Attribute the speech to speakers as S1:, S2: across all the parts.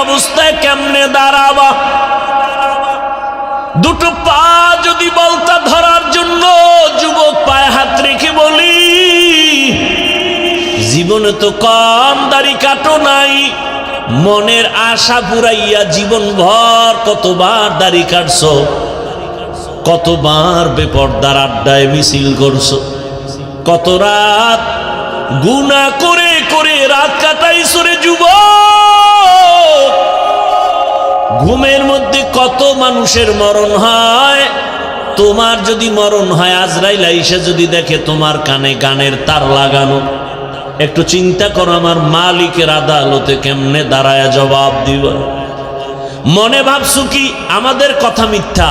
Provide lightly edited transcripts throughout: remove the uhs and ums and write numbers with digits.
S1: অবস্থায় কেমনে দাঁড়াবা? দুটো পা যদি বলতা ধরার জন্য যুবক পায়ে হাত রেখে বলি, জীবনে তো কম দাড়ি কাটো নাই, মনের আশা পুরাইয়া জীবন ভর কতবার দাড়ি কাটছো, কতবার বেপরদার আড্ডায় মিছিল করছো, কত রাত গুনাহ করে করে রাত কাটাইছো রে যুবক। ঘুমের মধ্যে কত মানুষের মরণ হয়। তোমার যদি মরণ হয়, আজরাইল আইসা যদি দেখে তোমার কানে গানের তার লাগানো, একটু চিন্তা করো আমার মালিকের আদালতে কেমনে দাঁড়ায় জবাব দিব। মনে ভাবছো কি আমাদের কথা মিথ্যা?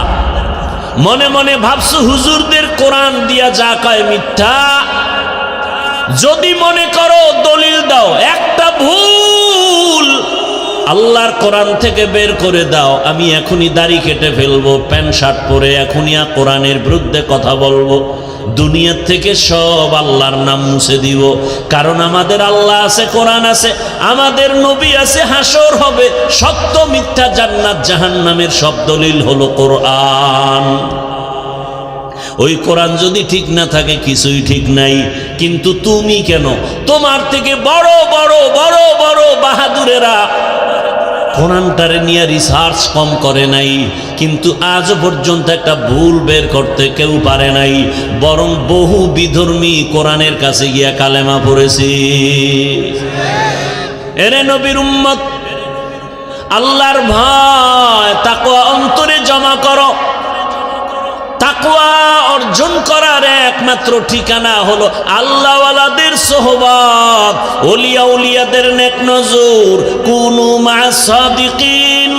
S1: মনে মনে ভাবছো হুজুরদের কোরআন দিয়া যা কয় মিথ্যা? যদি মনে করো দলিল দাও, একটা ভুল আল্লাহর কোরআন থেকে বের করে দাও, আমি এখনই দাড়ি কেটে ফেলবো, প্যান্ট শার্ট পরে এখনই কোরআনের বিরুদ্ধে কথা বলবো, দুনিয়ার থেকে সব আল্লাহর নাম মুছে দিব। কারণ আমাদের আল্লাহ আছে, কোরআন আছে, আমাদের নবী আছে, হাসর হবে, সত্য মিথ্যা, জান্নাত জাহান্নামের সব দলিল হলো কোরআন। ওই কোরআন যদি ঠিক না থাকে কিছুই ঠিক নাই। কিন্তু তুমি কেন? তোমার থেকে বড় বড় বড় বড় বাহাদুরেরা কোরআনটারে নিয়ে রিসার্চ কম করে নাই, কিন্তু আজ পর্যন্ত একটা ভুল বের করতে কেউ পারে নাই, বরং বহু বিধর্মী কোরআনের কাছে গিয়া কালেমা পড়েছে। এরে নবীর উম্মত, আল্লাহর ভয় তাকওয়া অন্তরে জমা করো। তাকওয়া অর্জন করার একমাত্র ঠিকানা হলো আল্লাহওয়ালাদের সোহবত, ওলিয়া উলিয়াদের নেক নজর। কুনু মা'আস সাদিকিন,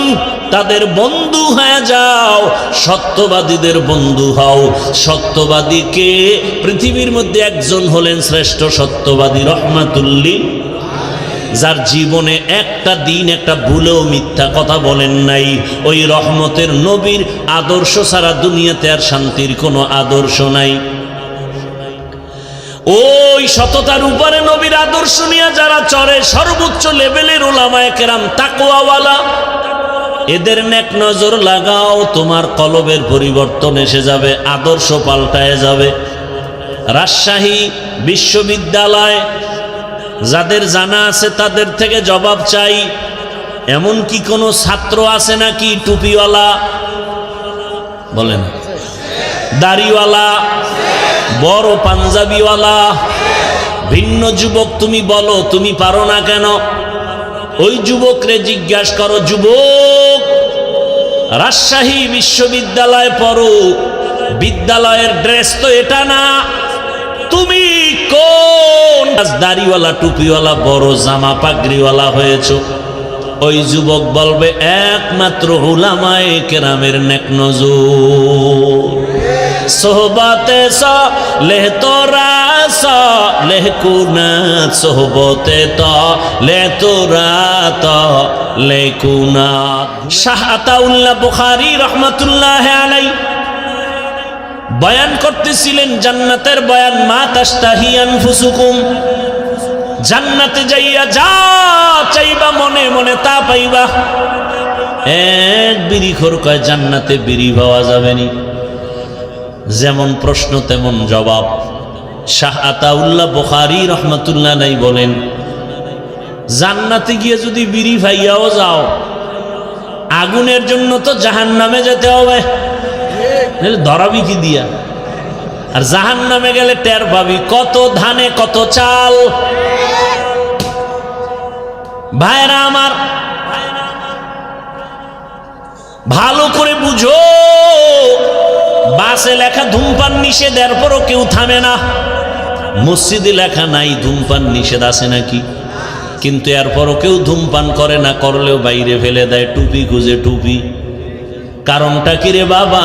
S1: তাদের বন্ধু হয়ে যাও, সত্যবাদীদের বন্ধু হও। সত্যবাদীকে পৃথিবীর মধ্যে একজন হলেন শ্রেষ্ঠ সত্যবাদী, রহমাতুল্লিল, যার জীবনে একটা দিন একটা ভুলেও মিথ্যা কথা বলেন নাই। ওই রহমতের নবীর আদর্শ ছাড়া দুনিয়াতে আর শান্তির কোনো আদর্শ নাই। ওই সততার উপরে নবীর আদর্শ নিয়ে যারা চলে, সর্বোচ্চ লেভেলের উলামায়ে কেরাম, তাকওয়াওয়ালা, এদের নেক নজর লাগাও, তোমার কলবের পরিবর্তন এসে যাবে, আদর্শ পাল্টায় যাবে। রাজশাহী বিশ্ববিদ্যালয় যাদের জানা আছে তাদের থেকে জবাব চাই, এমন কি কোনো ছাত্র আছে নাকি টুপিওয়ালা? বলেন, দাড়িওয়ালা, বড় পাঞ্জাবিওয়ালা? ভিন্ন যুবক তুমি বলো, তুমি পারো না কেন? ওই যুবকরে জিজ্ঞাসা করো, যুবক রাজশাহী বিশ্ববিদ্যালয়ে পড়ো, বিদ্যালয়ের ড্রেস তো এটা না, তুমি কোন দাড়িওয়ালা টুপিওয়ালা বড় জামা পাগড়িওয়ালা হয়েছো? ওই যুবক বলবে একমাত্র উলামায়ে কেরামের নেক নজর। সোহবতে সালেহ তোরা সালেহ কুনাত, সোহবতে তালেহ তোরা তালেহ কুনাত। শাহ আতাউল্লাহ বুখারী রহমাতুল্লাহ আলাইহি বয়ান করতেছিলেন জান্নাতের বয়ান, মা তাশতাহি আনফুসুকুম, জান্নাতে যাইয়া যা চাইবা মনে মনে তা পাইবা। এক বিড়িখোর কয় জান্নাতে বিড়ি পাওয়া যাবে নি। যেমন প্রশ্ন তেমন জবাব। শাহ আতাউল্লাহ বুখারী রহমাতুল্লাহ আলাইহি বলেন, জান্নাতে গিয়ে যদি বিড়ি পাইয়াও যাও, আগুনের জন্য তো জাহান্নামে যেতে হবে, ধরাবি কি দিয়া? আর জাহান্নামে গেলে টের পাবি কত ধানে কত চাল। ভাইরা আমার, ভালো করে বুঝো, বাসে লেখা ধূমপান নিষেধ, এরপরও কেউ থামে না। মসজিদে লেখা নাই ধূমপান নিষেধ, আছে নাকি? কিন্তু এরপরও কেউ ধূমপান করে না, করলেও বাইরে ফেলে দেয়, টুপি খুঁজে টুপি। কারণটা কি রে বাবা?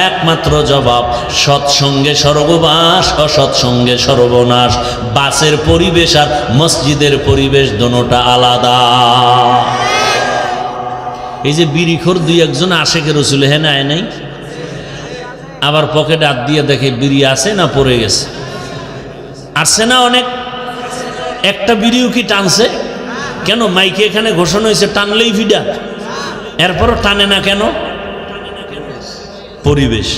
S1: একমাত্র জবাব, সৎসঙ্গে স্বর্গবাস, অসৎসঙ্গে সর্বনাশ। বাসের পরিবেশ আর মসজিদের পরিবেশ দোনোটা আলাদা। এই যে বিড়িখোর দুই একজন আশেকের রসুল হেন আয় নাই, আবার পকেটে হাত দিয়ে দেখে বিড়ি আছে না পড়ে গেছে। আসছে না অনেক? একটা বিড়িও কি টানছে? কেন মাইকে এখানে ঘোষণা হয়েছে টানলেই ফিডা, এরপরও টানে না কেন? পরিবেশ,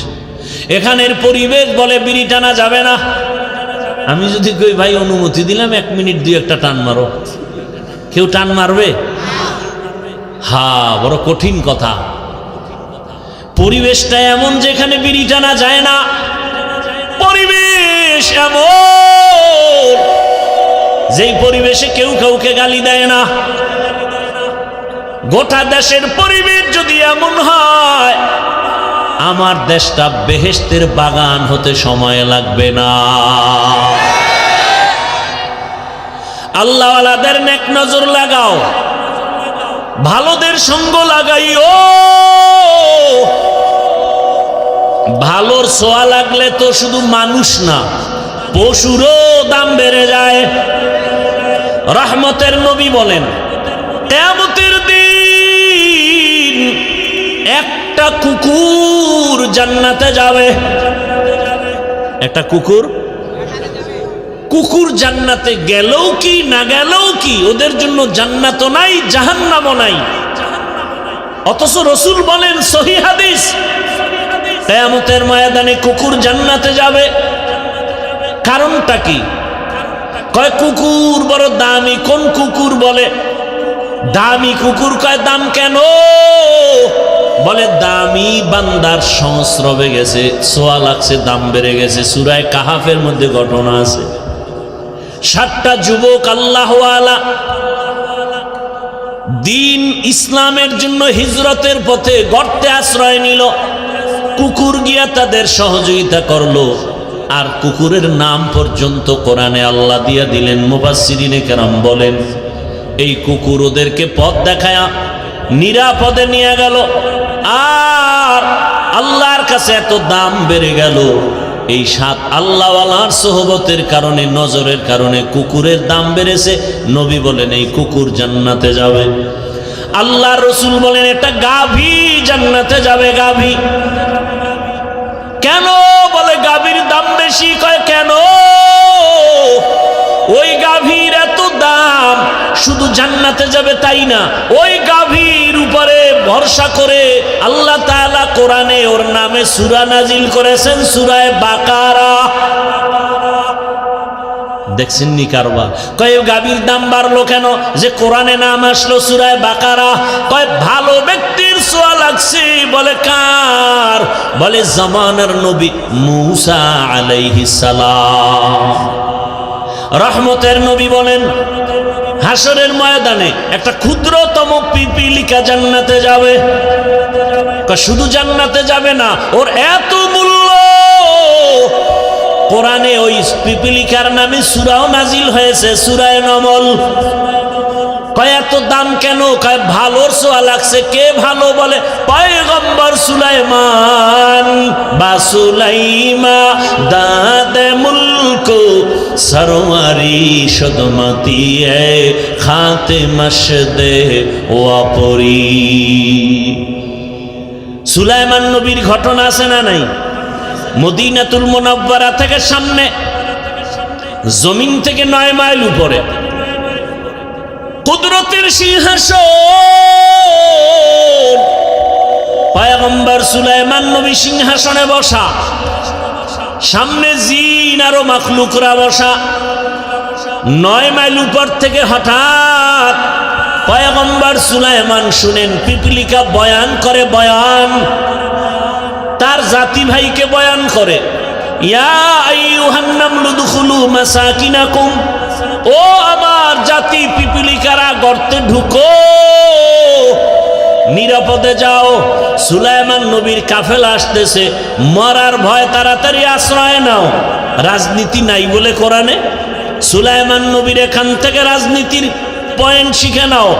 S1: এখানের পরিবেশ বলে বিড়ি টানা যাবে না। আমি যদি কই ভাই অনুমতি দিলাম 1 মিনিট 2 টান মারো, কেউ টান মারবে? বড় কঠিন কথা। পরিবেশটা এমন যেখানে বিড়ি টানা যায় না। পরিবেশ এমন যেই পরিবেশে কেউ কাউকে গালি দেয় না। গোটা দেশের পরিবেশ যদি এমন হয়, আমার দেশটা বেহেশতের বাগান হতে সময় লাগবে না। আল্লাহওয়ালাদের নেক নজর লাগাও, ভালোদের সঙ্গ লাগাইও। ভালোর ছোঁয়া লাগলে তো শুধু মানুষ না, পশুরও দাম বেড়ে যায়। রহমতের নবী বলেন, কিয়ামতের দিন একটা কুকুর জান্নাতে যাবে। একটা কুকুর জান্নাতে গেলেও কি না গেলেও কি, ওদের জন্য জান্নাতও নাই জাহান্নামও নাই। অথচ রাসূল বলেন, সহিহ হাদিস, কিয়ামতের ময়দানে কুকুর জান্নাতে যাবে। কারণটা কি? কয় কুকুর বড় দামি। কোন কুকুর? বলে দামি কুকুর। কয় দাম কেন? বলে দামি বান্দার সংস্রবে গেছে, ছোঁয়া লাগছে, দাম বেড়ে গেছে। সূরা কাহাফের মধ্যে ঘটনা আছে। 7টা যুবক আল্লাহওয়ালা দিন ইসলামের জন্য হিজরতের পথে গর্তে আশ্রয় নিল। কুকুর গিয়া তাদের সহযোগিতা করলো, আর কুকুরের নাম পর্যন্ত কোরআনে আল্লাহ দিয়া দিলেন। মুফাসসিরিনে কেরাম বলেন, এই কুকুর ওদেরকে পথ দেখায়া নিরাপদে নিয়ে গেল। আর আল্লাহর কাছে এত দাম বেড়ে গেল, এই 7 আল্লাহওয়ালার সোহবতের কারণে, নজরের কারণে কুকুরের দাম বেড়েছে। নবী বলেন, এই কুকুর জান্নাতে যাবে। আল্লাহর রাসূল বলেন, এটা গাভী জান্নাতে যাবে। গাভী কেন? বলে গাভীর দাম বেশি। কয় কেন? ওই গাভীর এত দাম, শুধু জান্নাতে যাবে তাই না, ওই গাভীর উপরে ভরসা করে আল্লাহ তাআলা কোরআনে ওর নামে সূরা নাজিল করেছেন, সূরা বাকারা। দেখছেন নি কারবার? কয় গাভীর দাম বাড়লো কেন? যে কোরআনে নাম আসলো সূরা বাকারা। কয় ভালো ব্যক্তির ছোঁয়া লাগছে। বলে কার? বলে জামানার নবী মূসা আলাইহিস সালাম। রহমতের নবী বলেন, হাসরের ময়দানে একটা ক্ষুদ্রতম পিপিলিকা জান্নাতে যাবে। শুধু জান্নাতে যাবে না, ওর এত মূল্য। কোরআনে ওই পিপিলিকার নামে সূরাও নাজিল হয়েছে, সূরা নমল। কয় এত দাম কেন? কয় ভালোর ছোঁয়া লাগছে। কে ভালো? বলে পয়গম্বর সুলাইমান। বা সুলাইমা দাদে মুলক সরওয়ারি সদমতি এ খাতে মশদে ওয়াপরি। সুলাইমান নবীর ঘটনা আছে না নাই? মদিনাতুল মুনাওয়ারা থেকে সামনে, জমিন থেকে 9 মাইল উপরে কুদরতের সিংহাসন। পয়গম্বর সুলাইমান নবী সিংহাসনে বসা, সামনে জিন আরো মাখলুকরা বসা। 9 মাইল উপর থেকে হঠাৎ পয়গম্বর সুলাইমান শুনেন পিপিলিকা বয়ান করে। বয়ান তার জাতি ভাইকে বয়ান করে, ইয়া আইয়ুহান নামলু দুখুলু মাসাকিনাকুম, ও আমার জাতি পিপিলিকারা গর্তে ঢুকো, নিরাপদে যাও। সুলাইমান নবীর কাফেলা আসতেছে, মরার ভয়, তাড়াতাড়ি আশ্রয় নাও। রাজনীতি নাই বলে কোরআনে। সুলাইমান নবীর এখান থেকে রাজনীতির পয়েন্ট শিখে নাও।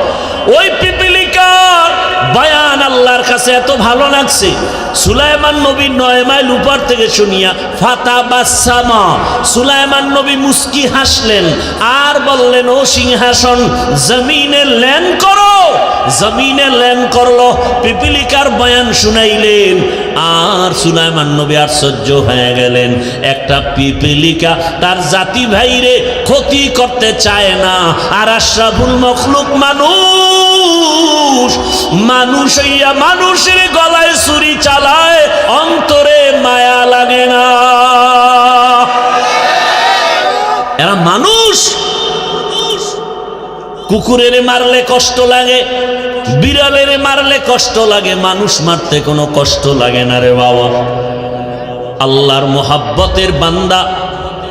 S1: ওই পিপিলিকার বয়ান আল্লাহর কাছে এত ভালো লাগছে, সুলাইমান নবী 9 মাইল উপর থেকে শুনিয়া ফাতাবাসসামা, সুলাইমান নবী মুস্কি হাসলেন আর বললেন, ও সিংহাসন জমিনে ল্যান্ড করো। জমিনে ল্যান্ড করলো, পিপিলিকার বয়ান শুনাইলেন। আর সুলাইমান নবী আশ্চর্য হয়ে গেলেন, একটা পিপিলিকা তার জাতি ভাইরে ক্ষতি করতে চায় না, আর আশরাফুল মখলুক মানুষ হইয়া মানুষের গলায় ছুরি চালায়, অন্তরে মায়া লাগে না। এরা মানুষ। কুকুরের মারলে কষ্ট লাগে, বিড়ালের মারলে কষ্ট লাগে, মানুষ মারতে কোনো কষ্ট লাগে না রে বাবা। আল্লাহর মোহাব্বতের বান্দা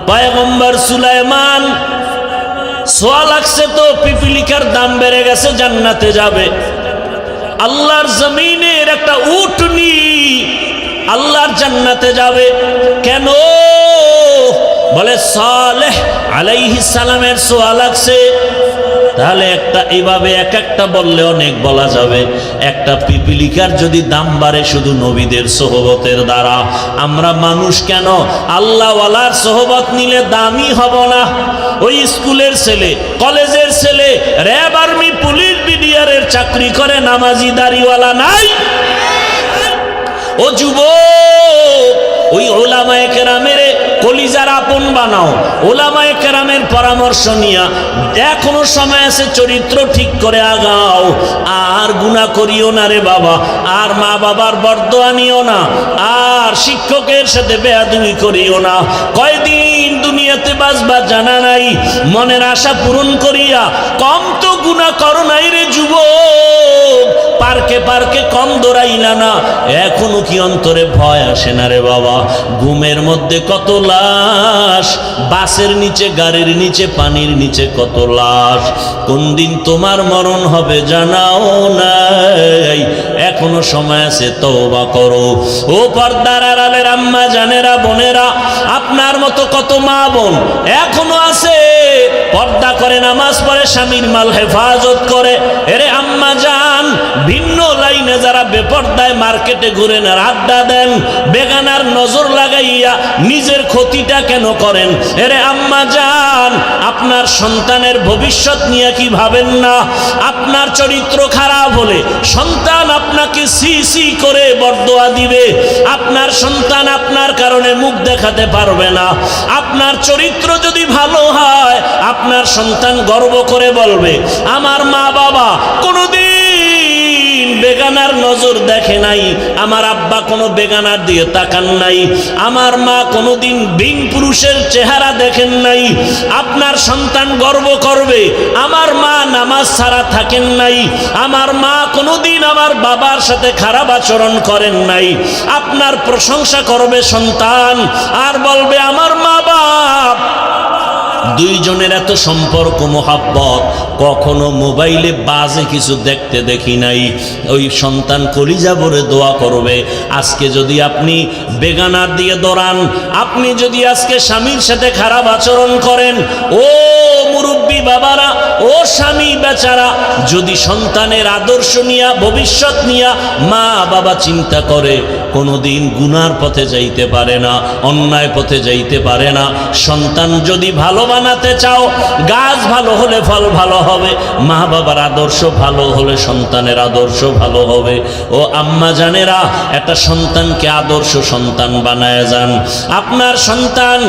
S1: পয়গম্বর সুলাইমান, সোয়া লাগছে তো পিপিলিকার দাম বেড়ে গেছে, জান্নাতে যাবে। আল্লাহর জমিনের একটা উটনি আল্লাহর জান্নাতে যাবে কেন? বলে সালেহ আলাইহিস সালামের সোয়া লাগছে। তাহলে একটা এইভাবে এক একটা বললে অনেক বলা যাবে। একটা পিপিলিকার যদি দাম বাড়ে শুধু নবীদের সোহবতের দ্বারা, আমরা মানুষ কেন আল্লাহওয়ালার সোহবত নিলে দামি হব না? ওই স্কুলের ছেলে, কলেজের ছেলে, র্যাব, আর্মি, পুলিশ, বিডিআরের চাকরি করে, নামাজি দাড়িওয়ালা নাই? ও যুবক, ওই ওলামায়ে কেরামের কলিজার আপন বানাও, ওলামায়ে কেরামের পরামর্শ নিয়া এখনো সময় আছে, চরিত্র ঠিক করে আগাও। আর গুনাহ করিও না রে বাবা, আর মা বাবার বরদোয়া নিও না, আর শিক্ষকের সাথে বেয়াদবি করিও না। কয়দিন দুনিয়াতে বাঁচবা জানা নাই, মনের আশা পূরণ করিয়া কম তো গুনাহ করো নাই রে যুবক। পার্কে পার্কে কম দৌড়াইলা না, এখনো কি অন্তরে ভয় আসে না রে বাবা? ঘুমের মধ্যে কত লাশ, বাসের নিচে, গাড়ির নিচে, পানির নিচে কত লাশ। কোন দিন তোমার মরণ হবে জানাও নাই, এখনো সময় আছে, তওবা করো। ও পর্দার আড়ালের আম্মা জানেরা, বোনেরা, আপনার মতো কত মা বোন এখনো আছে, পর্দা করে, নামাজ পড়ে, স্বামীর মাল হেফাজত করে। এরে আম্মা জান, ভিন্ন লাইনে যারা বেপর্দায় মার্কেটে ঘুরেন আর আড্ডা দেন, বেগানার নজর লাগাইয়া নিজের ক্ষতিটা কেন করেন? এরে আম্মা জান, আপনার সন্তানের ভবিষ্যৎ নিয়ে কি ভাবেন না? আপনার চরিত্র খারাপ হলে সন্তান আপনাকে সি সি করে বরদোয়া দিবে। আপনার সন্তান আপনার কারণে মুখ দেখাতে পারবে না। আপনার চরিত্র যদি ভালো হয়, আপনার সন্তান গর্ব করে বলবে, আমার মা বাবা কোনোদিন বেগানার নজর দেখে নাই, আমার আব্বা কোনো বেগানার দিয়ে তাকান নাই, আমার মা কোনোদিন বিন পুরুষের চেহারা দেখেন নাই। আপনার সন্তান গর্ব করবে, আমার মা নামাজ ছাড়া থাকেন নাই, আমার মা কোনোদিন আমার বাবার সাথে খারাপ আচরণ করেন নাই। আপনার প্রশংসা করবে সন্তান, আর বলবে আমার মা বাপ দুইজনের এত সম্পর্ক, মোহাব্বত, কখনো মোবাইলে বাজে কিছু দেখতে দেখি নাই। ওই সন্তান কলিজা ভরে দোয়া করবে। আজকে যদি আপনি বেগানার দিয়ে দৌড়ান, আপনি যদি আজকে স্বামীর সাথে খারাপ আচরণ করেন, ও মুরব্বী বাবারা, ও স্বামী বেচারা, যদি সন্তানের আদর্শ নিয়া, ভবিষ্যৎ নিয়া মা বাবা চিন্তা করে, কোনোদিন গুনার পথে যাইতে পারে না, অন্যায় পথে যাইতে পারে না। সন্তান যদি ভালো বানাতে চাও, গাছ ভালো হলে ফল ভালো হবে, মা বাবার আদর্শ ভালো হলে সন্তানের আদর্শ ভালো হবে। ও আম্মা জানেরা, একটা সন্তানকে আদর্শ সন্তান বানায় যান। আপনার সন্তান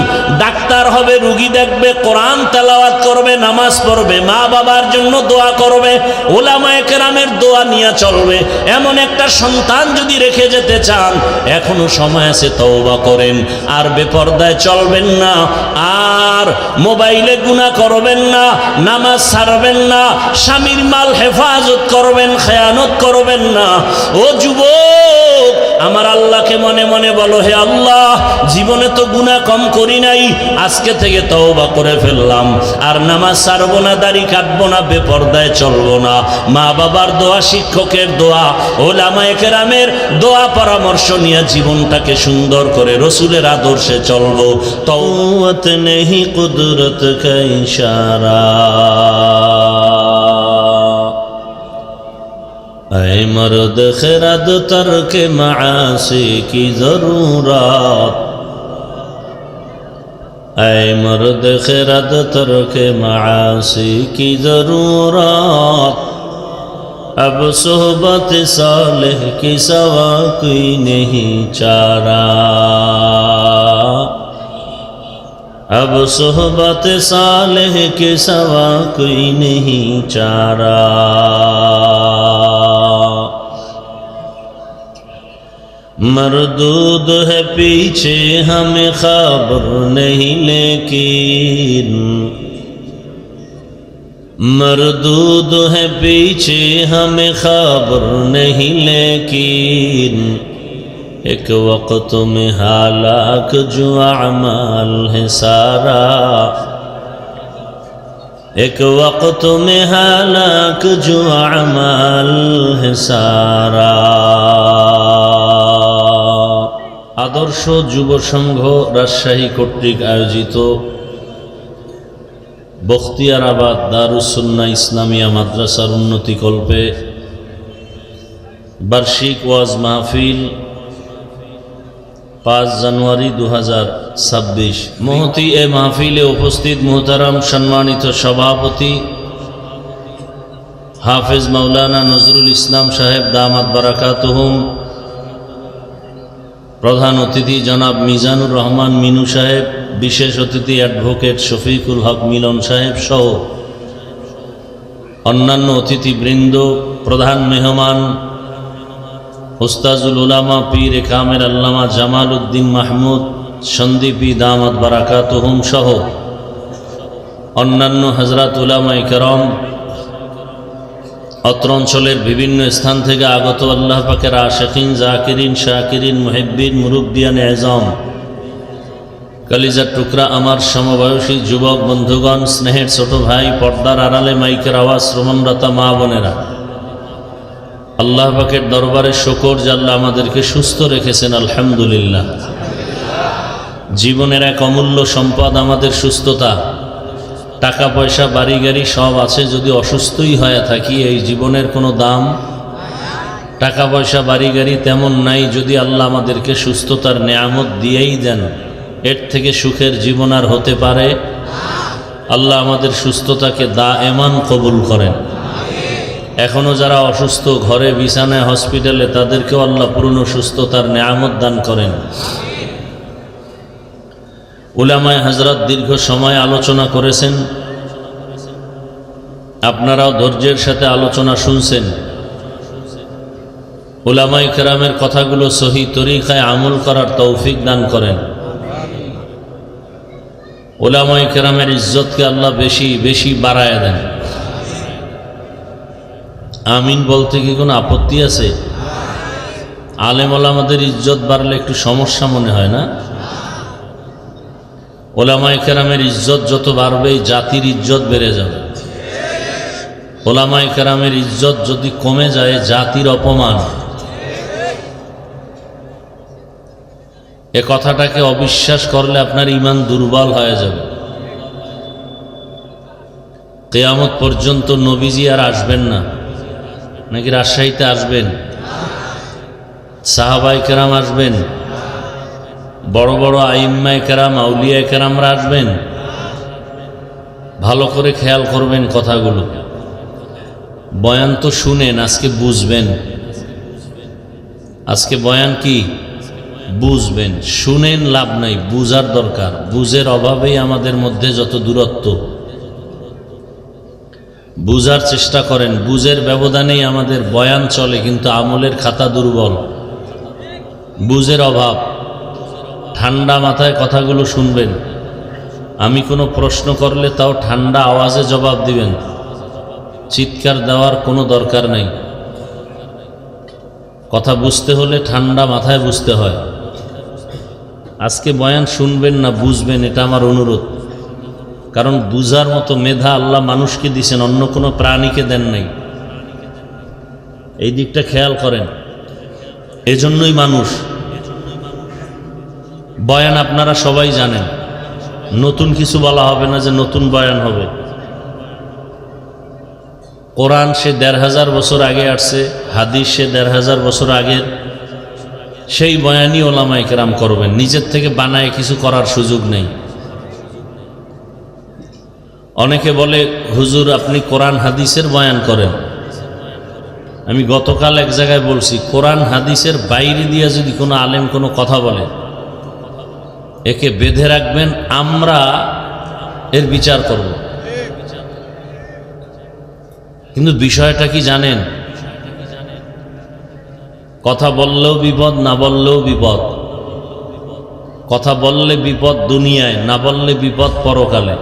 S1: ডাক্তার হবে, রুগী দেখবে, কোরআন তেলাওয়াত করবে, নামাজ পড়বে, মা বাবার জন্য দোয়া করবে, ওলামায়ে কেরামের দোয়া নিয়ে চলবে। এমন একটা সন্তান যদি রেখে যেতে চান, এখনো সময় আছে, তওবা করেন। আর বেপরদায় চলবেন না, আর মোবাইলে গুনাহ করবেন না, নামাজ ছাড়বেন না, স্বামীর মাল হেফাজত করবেন, খেয়ানত করবেন না। ও যুবক, আমার আল্লাহকে মনে মনে বলো, হে আল্লাহ, জীবনে তো গুনাহ কম করি নাই, আজকে থেকে তওবা করে ফেললাম। আর নামাজ ছাড়বো না, দাড়ি কাটবো না, বেপরদায় চলবো না। মা বাবার দোয়া, শিক্ষকের দোয়া, ওলামায়ে কেরামের দোয়া পরামর্শ নিয়ে জীবনটাকে সুন্দর করে রসুলের আদর্শে চলবো। তওয়াত নেহি কুদরত কা ইশারা, ऐ मर्द खिरद तर्क मासी की जरूरत, ऐ मर्द खिरद तर्क मासी की जरूरत, अब सोहबत सालेह के सवा कोई नहीं चारा, अब सोहबत सालेह के सवा कोई नहीं चारा। मरदूद है पीछे हमें खबर नहीं, लेकिन मरदूद है पीछे हमें खबर नहीं, लेकिन एक वक्त में हालाक जो अमाल है सारा, एक वक्त में हालाक जो अमाल है सारा। आदर्श যুব সংঘ রাজশাহী কর্তৃক আয়োজিত বখতিয়ারাবাদ দারুস সুন্নাহ ইসলামিয়া মাদ্রাসার উন্নতি কল্পে বার্ষিক ওয়াজ মাহফিল 5 জানুয়ারি 2026। মহতি এ মাহফিলে উপস্থিত মুহতারাম সম্মানিত সভাপতি হাফেজ মাওলানা নজরুল ইসলাম সাহেব দামাত বারাকাতুহুম, প্রধান অতিথি জনাব মিজানুর রহমান মিনু সাহেব, বিশেষ অতিথি অ্যাডভোকেট শফিকুল হক মিলন সাহেব সহ অন্যান্য অতিথিবৃন্দ, প্রধান মেহমান উস্তাজুল উলামা পীর কামের আল্লামা জামাল উদ্দিন মাহমুদ সন্দীপী দামাত বারাকাতুহুম সহ অন্যান্য হযরত উলামায়ে কেরাম, অত্র অঞ্চলের বিভিন্ন স্থান থেকে আগত আল্লাহ পাকের আশিকিন, জাকিরিন, শাকিরিন, মুহিব্বিন, মুরব্বিয়ান আযম, কলিজার টুকরা আমার সমবয়সী যুবক বন্ধুগণ, স্নেহের ছোট ভাই, পর্দার আড়ালে মাইকের আওয়াজ শ্রবণরতা মা বোনেরা, আল্লাহ পাকের দরবারে শুকর যে আল্লাহ আমাদেরকে সুস্থ রেখেছেন, আলহামদুলিল্লাহ। জীবনের এক অমূল্য সম্পদ আমাদের সুস্থতা। টাকা পয়সা বাড়ি গাড়ি সব আছে, যদি অসুস্থই হয়ে থাকি এই জীবনের কোনো দাম। টাকা পয়সা বাড়ি গাড়ি তেমন নাই, যদি আল্লাহ আমাদেরকে সুস্থতার নেয়ামত দিয়েই দেন, এর থেকে সুখের জীবন আর হতে পারে? আল্লাহ আমাদের সুস্থতাকে দায়েমান কবুল করেন। এখনো যারা অসুস্থ ঘরে বিছানায় হসপিটালে, তাদেরকেও আল্লাহ পূর্ণ সুস্থতার নেয়ামত দান করেন। উলামায়ে হযরত দীর্ঘ সময় আলোচনা করেছেন, আপনারাও ধৈর্যের সাথে আলোচনা শুনছেন। উলামায়ে কেরামের কথাগুলো সহি তরিকায় আমল করার তৌফিক দান করেন। উলামায়ে কেরামের ইজ্জতকে আল্লাহ বেশি বেশি বাড়ায় দেন। আমিন বলতে কি কোনো আপত্তি আছে? আলেম ওলামাদের ইজ্জত বাড়লে একটু সমস্যা মনে হয় না? ওলামায়ে কেরামের ইজ্জত যত বাড়বে জাতির ইজ্জত বেড়ে যাবে। ওলামায়ে কেরামের ইজ্জত যদি কমে যায় জাতির অপমান। এ কথাটাকে অবিশ্বাস করলে আপনার ঈমান দুর্বল হয়ে যাবে। কিয়ামত পর্যন্ত নবীজি আর আসবেন না, নাকি রাজশাহীতে আসবেন? সাহাবায়ে কেরাম আসবেন? বড় বড় আইম্মায়ে কেরাম, আউলিয়ায়ে কেরামরা আসবেন? ভালো করে খেয়াল করবেন কথাগুলো। বয়ান তো শুনেন, আজকে বুঝবেন। আজকে বয়ান কি বুঝবেন, শুনেন লাভ নাই, বুঝার দরকার। বুঝের অভাবেই আমাদের মধ্যে যত দূরত্ব। বুঝার চেষ্টা করেন, বুঝের ব্যবধানেই আমাদের বয়ান চলে, কিন্তু আমলের খাতা দুর্বল। বুঝের অভাব। ঠান্ডা মাথায় কথাগুলো শুনবেন। আমি কোনো প্রশ্ন করলে তাও ঠান্ডা আওয়াজে জবাব দিবেন, চিৎকার দেওয়ার কোনো দরকার নাই। কথা বুঝতে হলে ঠান্ডা মাথায় বুঝতে হয়। আজকে বয়ান শুনবেন না, বুঝবেন, এটা আমার অনুরোধ। কারণ বুঝার মতো মেধা আল্লাহ মানুষকে দিয়েছেন, অন্য কোনো প্রাণীকে দেন নাই। এই দিকটা খেয়াল করেন। এজন্যই মানুষ। বয়ান আপনারা সবাই জানেন, নতুন কিছু বলা হবে না যে নতুন বয়ান হবে। কোরআন সে ১৫০০ বছর আগে আসছে, হাদিস সে ১৫০০ বছর আগের। সেই বয়ানই ওলামায়ে কেরাম করবেন, নিজের থেকে বানায় কিছু করার সুযোগ নেই। অনেকে বলে হুজুর আপনি কোরআন হাদিসের বয়ান করেন, আমি গতকাল এক জায়গায় বলছি, কোরআন হাদিসের বাইরে দিয়ে যদি কোনো আলেম কোনো কথা বলে, একে বেঁধে রাখবেন, আমরা এর বিচার করব। কিন্তু বিষয়টা কি জানেন? কথা বললেও বিপদ, না বললেও বিপদ। কথা বললে বিপদ দুনিয়ায়, না বললে বিপদ পরকালে।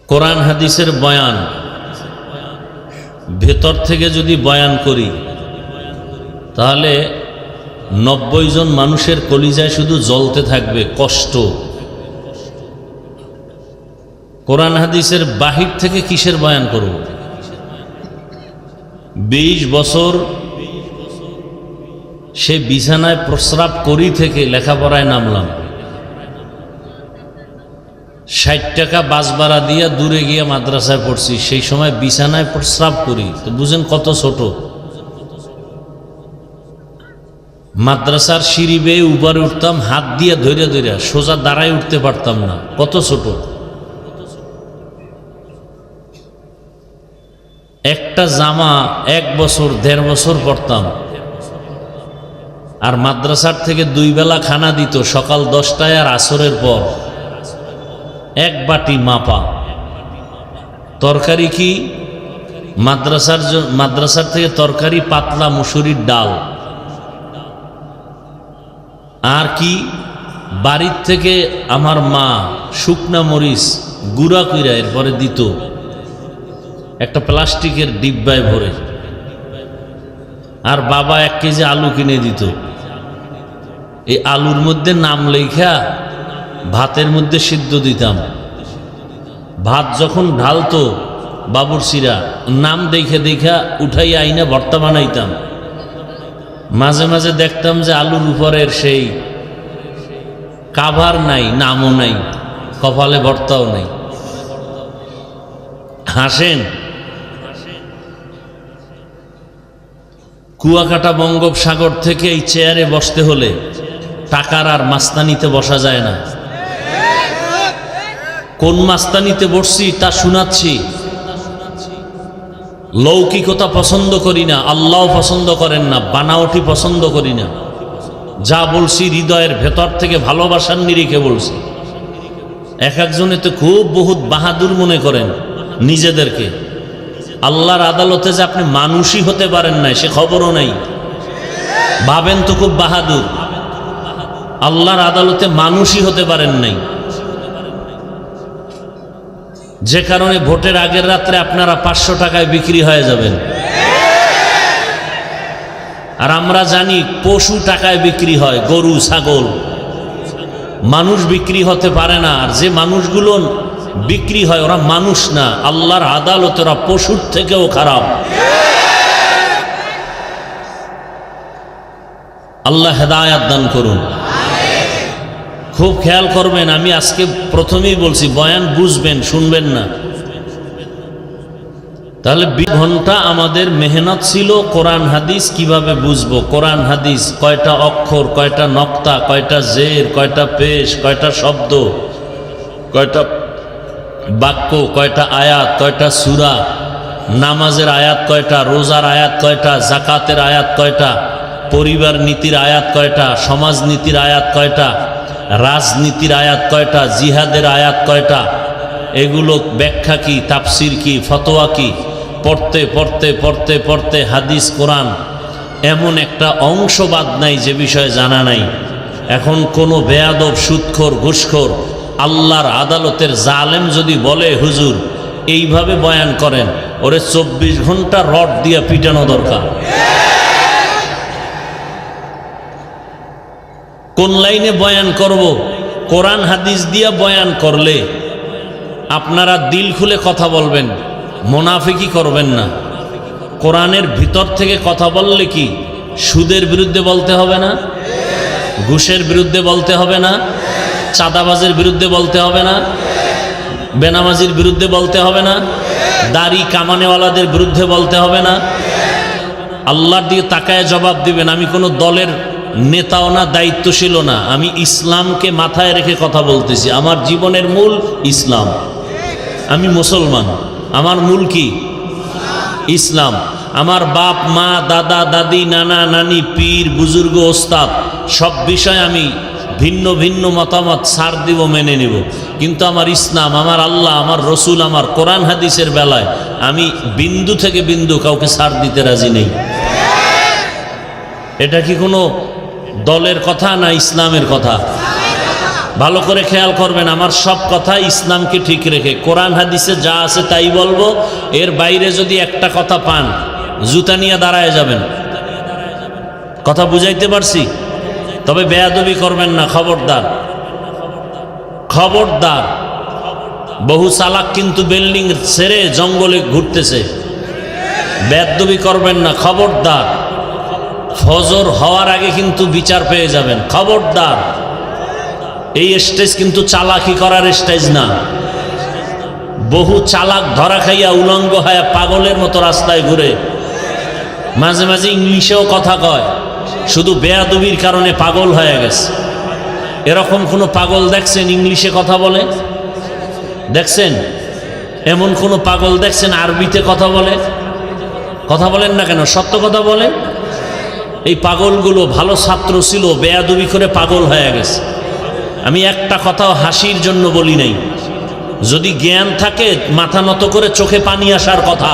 S1: কোরআন হাদিসের বয়ান ভেতর থেকে যদি বয়ান করি, তাহলে 90 জন মানুষের কলিজায় শুধু জ্বলতে থাকবে কষ্ট। কোরআন হাদিসের বাহির থেকে কিসের বয়ান করব? 20 বছর সে বিছানায় প্রস্রাব করি থেকে লেখাপড়ায় নামলাম। 60 টাকা বাস ভাড়া দিয়ে দূরে গিয়ে মাদ্রাসায় পড়ছি, সেই সময় বিছানায় প্রস্রাব করি, তো বুঝেন কত ছোট। মাদ্রাসার সিঁড়ি বেয়ে উপরে উঠতাম, হাত দিয়ে ধরে ধরে, সোজা দাঁড়ায় উঠতে পারতাম না, কত ছোট। একটা জামা 1 বছর 1.5 বছর পরতাম। আর মাদ্রাসার থেকে 2 বেলা খানা দিত, সকাল 10টায় আর আসরের পর। 1 বাটি মাপা তরকারি। কি মাদ্রাসার থেকে তরকারি পাতলা মুসুরির ডাল। আর কি বাড়ির থেকে আমার মা শুকনা মরিচ গুঁড়া কইরা এরপরে দিত একটা প্লাস্টিকের ডিব্বায় ভরে। আর বাবা 1 কেজি আলু কিনে দিত। এই আলুর মধ্যে নাম লেখা ভাতের মধ্যে সিদ্ধ দিতাম। ভাত যখন ঢালতো বাবুরচিরা, নাম দেখে দেখা উঠাই আইনা ভর্তা বানাইতাম। মাঝে মাঝে দেখতাম যে আলুর উপরের সেই কাভার নাই, নামও নাই, কপালে ভর্তাও নাই। হাসেন। কুয়াকাটা বঙ্গোপসাগর থেকে এই চেয়ারে বসতে হলে টাকার আর মাস্তানিতে বসা যায় না। কোন মাস্তানিতে বসছি তা শোনাচ্ছি। লৌকিকতা পছন্দ করি না, আল্লাহ পছন্দ করেন না, বানাওটি পছন্দ করি না। যা বলছি হৃদয়ের ভেতর থেকে ভালোবাসার নিরিখে বলছি। এক একজনে তো খুব বহুত বাহাদুর মনে করেন নিজেদেরকে। আল্লাহর আদালতে যে আপনি মানুষই হতে পারেন না সে খবরও নাই। ভাবেন তো খুব বাহাদুর, আল্লাহর আদালতে মানুষই হতে পারেন নাই। যে কারণে ভোটের আগের রাত্রে আপনারা 500 টাকায় বিক্রি হয়ে যাবেন। আর আমরা জানি পশু টাকায় বিক্রি হয়, গরু ছাগল। মানুষ বিক্রি হতে পারে না। আর যে মানুষগুলো বিক্রি হয় ওরা মানুষ না, আল্লাহর আদালতে ওরা পশুর থেকেও খারাপ। আল্লাহ হেদায়াত দান করুন। খুব খেয়াল করবেন, আমি আজকে প্রথমেই বলছি বয়ান বুঝবেন, শুনবেন না। তাহলে 20 ঘন্টা আমাদের মেহনত ছিল কোরআন হাদিস কিভাবে বুঝবো। কোরআন হাদিস কয়টা অক্ষর, কয়টা নক্তা, কয়টা জের, কয়টা পেশ, কয়টা শব্দ, কয়টা বাক্য, কয়টা আয়াত, কয়টা সূরা, নামাজের আয়াত কয়টা, রোজার আয়াত কয়টা, জাকাতের আয়াত কয়টা, পরিবার নীতির আয়াত কয়টা, সমাজ নীতির আয়াত কয়টা, রাজনীতির আয়াত কয়টা, জিহাদের আয়াত কয়টা, এগুলো ব্যাখ্যা কি, তাফসির কি, ফতোয়া কি, পড়তে পড়তে পড়তে পড়তে হাদিস কোরআন এমন একটা অংশ বাদ নাই যে বিষয়ে জানা নাই। এখন কোনো বেয়াদব, সুদখোর, ঘুষখোর, আল্লাহর আদালতের জালেম যদি বলে হুজুর এইভাবে বয়ান করেন, ওরে 24 ঘন্টা রড দিয়া পিটানো দরকার। কোন লাইনে বয়ান করব? কোরআন হাদিস দিয়া বয়ান করলে আপনারা দিল খুলে কথা বলবেন, মুনাফিকি করবেন না। কোরআনের ভিতর থেকে কথা বললে কি সুদের বিরুদ্ধে বলতে হবে না? ঘুষের বিরুদ্ধে বলতে হবে না? চাঁদাবাজের বিরুদ্ধে বলতে হবে না? বেনামাজির বিরুদ্ধে বলতে হবে না? দাড়ি কামানেওয়ালাদের বিরুদ্ধে বলতে হবে না? আল্লাহর দিয়ে তাকায় জবাব দিবেন। আমি কোনো দলের নেতাও না, দায়িত্বশীলও না, আমি ইসলামকে মাথায় রেখে কথা বলতেছি। আমার জীবনের মূল ইসলাম, আমি মুসলমান, আমার মূল কি? ইসলাম। আমার বাপ মা দাদা দাদি নানা নানি পীর বুজুর্গ ওস্তাদ সব বিষয়ে আমি ভিন্ন ভিন্ন মতামত ছাড় দিব, মেনে নিব, কিন্তু আমার ইসলাম, আমার আল্লাহ, আমার রসুল, আমার কোরআন হাদিসের বেলায় আমি বিন্দু থেকে বিন্দু কাউকে ছাড় দিতে রাজি নেই। এটা কি কোনো দলের কথা না ইসলামের কথা? ভালো করে খেয়াল করবেন, আমার সব কথা ইসলামকে ঠিক রেখে কোরআন হাদিসে যা আছে তাই বলবো। এর বাইরে যদি একটা কথা পান জুতা নিয়ে দাঁড়ায় যাবেন। কথা বুঝাইতে পারছি? তবে বেয়াদবি করবেন না, খবরদার, খবরদার। বহু চালাক কিন্তু বিল্ডিং ছেড়ে জঙ্গলে ঘুরতেছে। বেয়াদবি করবেন না, খবরদার। ফজর হওয়ার আগে কিন্তু বিচার পেয়ে যাবেন, খবরদার। এই স্টেজ কিন্তু চালাকি করার স্টেজ না। বহু চালাক ধরা খাইয়া উলঙ্গ হয়ে পাগলের মতো রাস্তায় ঘুরে, মাঝে মাঝে ইংলিশেও কথা কয়, শুধু বেয়াদবির কারণে পাগল হয়ে গেছে। এরকম কোনো পাগল দেখছেন ইংলিশে কথা বলে? দেখছেন? এমন কোনো পাগল দেখছেন আরবিতে কথা বলে? কথা বলেন না কেন? সত্য কথা বলেন। এই পাগলগুলো ভালো ছাত্র ছিল, বেয়াদবি করে পাগল হয়ে গেছে। আমি একটা কথাও হাসির জন্য বলি নাই। যদি জ্ঞান থাকে মাথা নত করে চোখে পানি আসার কথা।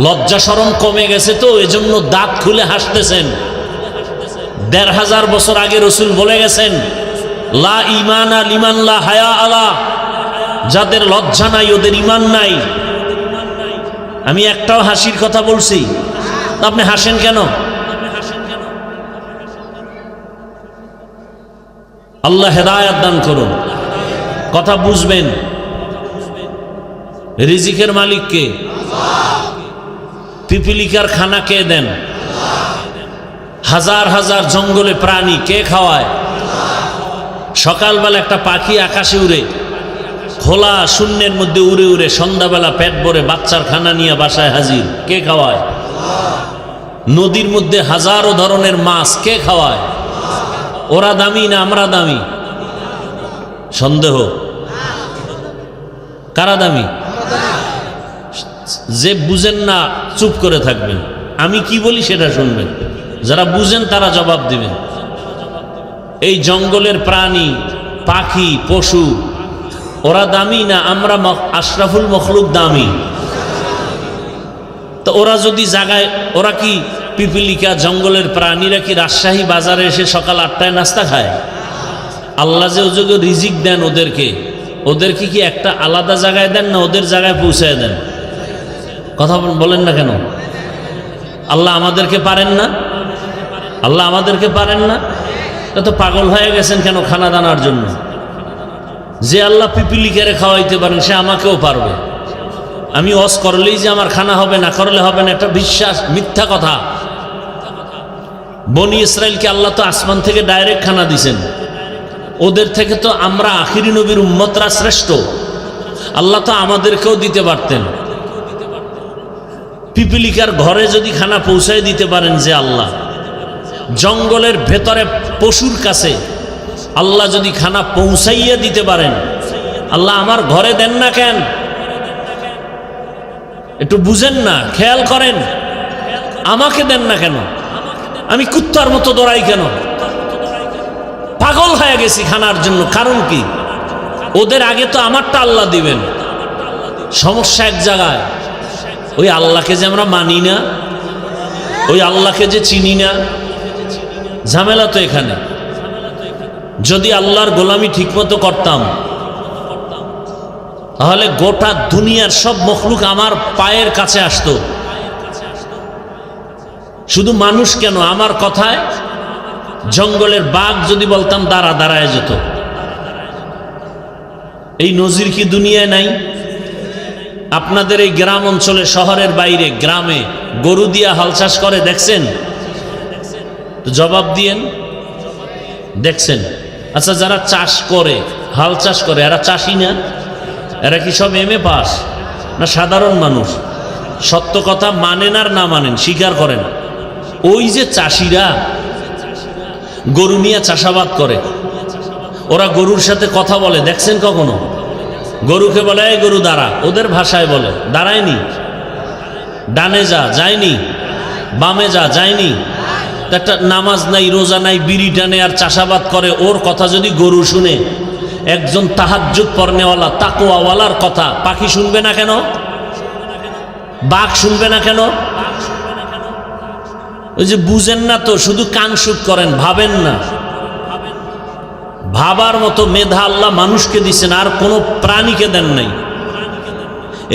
S1: লজ্জা শরম কমে গেছে তো এজন্য দাঁত খুলে হাসতেছেন। ১৫০০ বছর আগে রসুল বলে গেছেন, লা ঈমানা লিমান লা হায়া আলা, যাদের লজ্জা নাই ওদের ঈমান নাই। আমি একটাও হাসির কথা বলছি? আপনি হাসেন কেন? আল্লাহ হেদায়েত দান করুন। কথা বুঝবেন। রিজিকের মালিক কে? পিপিলিকার খানা কে দেন? হাজার হাজার জঙ্গলে প্রাণী কে খাওয়ায়? সকালবেলা একটা পাখি আকাশে উড়ে, খোলা শূন্যের মধ্যে উড়ে উড়ে সন্ধ্যাবেলা পেট ভরে বাচ্চার খানা নিয়ে বাসায় হাজির, কে খাওয়ায়? নদীর মধ্যে হাজারো ধরনের মাছ কে খাওয়ায়? ওরা দামি না আমরা দামি? সন্দেহ। কারা দামি? যে বুঝেন না চুপ করে থাকবেন, আমি কি বলি সেটা শুনবেন, যারা বুঝেন তারা জবাব দিবেন। এই জঙ্গলের প্রাণী পাখি পশু ওরা দামি না আমরা আশরাফুল মখলুক দামি? তো ওরা যদি জাগায়, ওরা কি পিপিলিকা জঙ্গলের প্রাণীরা কি রাজশাহী বাজারে এসে সকাল ৮টায় নাস্তা খায়? আল্লাহ যে ওযোগে রিজিক দেন ওদেরকে কি একটা আলাদা জায়গায় দেন না ওদের জায়গায় পৌঁছায় দেন? কথা বলেন না কেন? আল্লাহ আমাদেরকে পারেন না? আল্লাহ আমাদেরকে পারেন না? তো পাগল হয়ে গেছেন কেন খানা দানার জন্য? যে আল্লাহ পিপিলিকারে খাওয়াইতে পারেন সে আমাকেও পারবে। আমি ওয়াজ করলেই যে আমার খানা হবে, না করলে হবে না, এটা বিশ্বাস, মিথ্যা কথা। বনি ইসরাইলকে আল্লাহ তো আসমান থেকে ডাইরেক্ট খানা দিছেন। ওদের থেকে তো আমরা আখিরি নবীর উম্মতরা শ্রেষ্ঠ। আল্লাহ তো আমাদেরকেও দিতে পারতেন। পিপিলিকার ঘরে যদি খানা পৌঁছায় দিতে পারেন যে আল্লাহ, জঙ্গলের ভেতরে পশুর কাছে আল্লাহ যদি খানা পৌঁছাইয়া দিতে পারেন, আল্লাহ আমার ঘরে দেন না কেন? একটু বুঝেন না, খেয়াল করেন। আমাকে দেন না কেন? আমি কুত্তার মতো দৌড়াই কেন? পাগল হয়ে গেছি খানার জন্য। কারণ কি? ওদের আগে তো আমারটা আল্লাহ দিবেন। সমস্যা এক জায়গায়, ওই আল্লাহকে যে আমরা মানি না, ওই আল্লাহকে যে চিনি না, ঝামেলা তো এখানে। যদি আল্লাহর গোলামি ঠিকমতো করতাম তাহলে গোটা দুনিয়ার সব মখলুক আমার পায়ের কাছে আসতো। শুধু মানুষ কেন, আমার কথায় জঙ্গলের বাঘ যদি বলতাম দাঁড়ায় যেত। এই নজির কি দুনিয়ায় নাই? আপনাদের এই গ্রাম অঞ্চলে, শহরের বাইরে গ্রামে গরু দিয়া হাল চাষ করে দেখছেন? তো জবাব দিয়েন, দেখছেন? আচ্ছা, যারা চাষ করে, হাল চাষ করে, এরা চাষি না? এরা কি সব এমএ পাস না সাধারণ মানুষ? সত্য কথা মানেন আর না মানেন, স্বীকার করেন। ওই যে চাষিরা গরু নিয়ে চাষাবাদ করে, ওরা গরুর সাথে কথা বলে দেখছেন কখনো? গরুকে বলে এই গরু দাঁড়া, ওদের ভাষায় বলে দাঁড়ায়নি, ডানে যা যায়নি, বামে যা যায়নি। একটা নামাজ নাই, রোজা নাই, বিড়ি টানে আর চাষাবাদ করে, ওর কথা যদি গরু শুনে, একজন তাহাজ্জুদ পড়নেওয়ালা তাকওয়াওয়ালার কথা পাখি শুনবে না কেন? বাঘ শুনবে না কেন? ওই যে বুঝেন না তো, শুধু কানসুট করেন, ভাবেন না। ভাবার মতো মেধা আল্লাহ মানুষকে দিচ্ছেন, আর কোনো প্রাণীকে দেন নাই।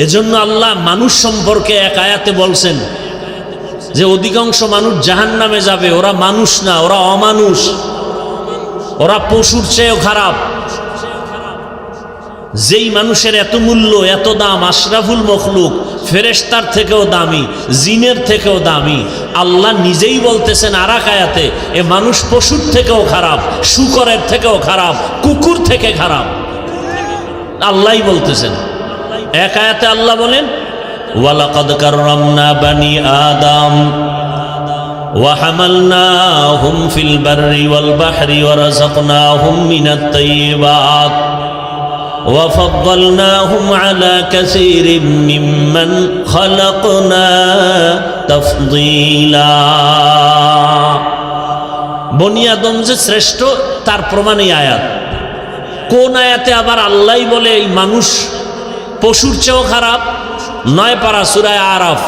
S1: এজন্য আল্লাহ মানুষ সম্পর্কে এক আয়াতে বলছেন যে অধিকাংশ মানুষ জাহান্নামে যাবে, ওরা মানুষ না, ওরা অমানুষ, ওরা পশুর চেয়েও খারাপ। যেই মানুষের এত মূল্য, এত দাম, আশরাফুল মখলুক, ফেরেশতার থেকেও দামি, জিনের থেকেও দামি, আল্লাহ নিজেই বলতেছেন আর এক আয়াতে, এ মানুষ পশুর থেকেও খারাপ, শূকরের থেকেও খারাপ, কুকুর থেকে খারাপ। আল্লাহই বলতেছেন। এক আয়াতে আল্লাহ বলেন ওয়ালাকাদ কাররামনা বানি আদম ওয়া হামালনাহুম ফিল বাররি ওয়াল বাহরি ওয়া রাযাকনাহুম মিনাত তাইয়্যিবাত ওয়া ফাদ্দালনাহুম আলা কাসীরিম মিম্মান খালাকনা তাফদীলা। বনি আদম যে শ্রেষ্ঠ তার প্রমাণ এই আয়াত। কোন আয়াতে আবার আল্লাহই বলে এই মানুষ পশুর চেয়েও খারাপ? 9 পারা সূরা আরাফ,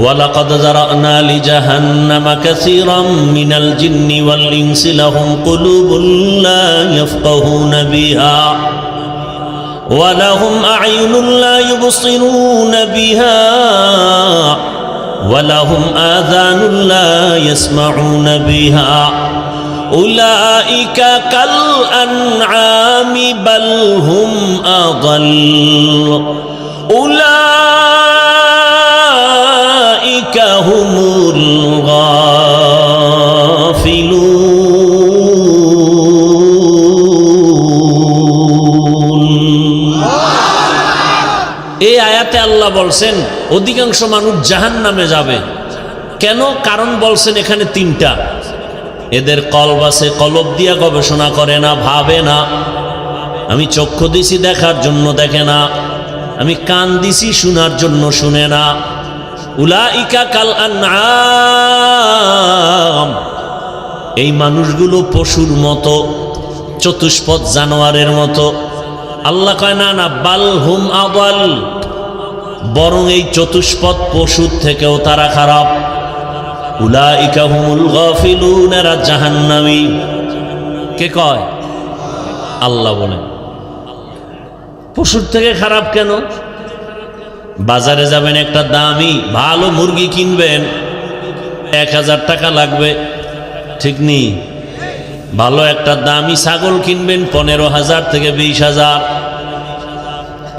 S1: ওয়ালাকাদ যারানা লিজাহান্নামা কাসীরাম মিনাল জিন্নি ওয়াল ইনসি লাহুম কুলুবুন লা ইয়াফকাহুনা বিহা ওয়া লাহুম আ'য়ুনুন লা ইউবসিরুনা বিহা ওয়া লাহুম আযানুন লা ইয়াসমাউনা বিহা উলাইকা কাল আনআমি বাল হুম আযাল উলাইকা হুমুল গাফিলুন। এই আয়াতে আল্লাহ বলছেন অধিকাংশ মানুষ জাহান্নামে যাবে। কেন? কারণ বলছেন এখানে 3টা। এদের কলব আছে, কলব দিয়া গবেষণা করে না, ভাবে না। আমি চক্ষু দিছি দেখার জন্য দেখে না, আমি কান দিছি শোনার জন্য শুনে না। উলাইকা কাল আনআম, এই মানুষগুলো পশুর মতো, চতুষ্পদ জানোয়ারের মতো। আল্লাহ কয় না না, বাল হুম আদাল, বরং এই চতুষ্পদ পশুর থেকেও তারা খারাপ। উলাইকা হুমুল গাফিলুন, এরা জাহান্নামী। কে কয়? আল্লাহ বলেন। পশুর থেকে খারাপ কেন? বাজারে যাবেন, একটা দামি ভালো মুরগি কিনবেন, 1000 টাকা লাগবে, ঠিক নেই? ভালো একটা দামি ছাগল কিনবেন 15,000 থেকে 20,000।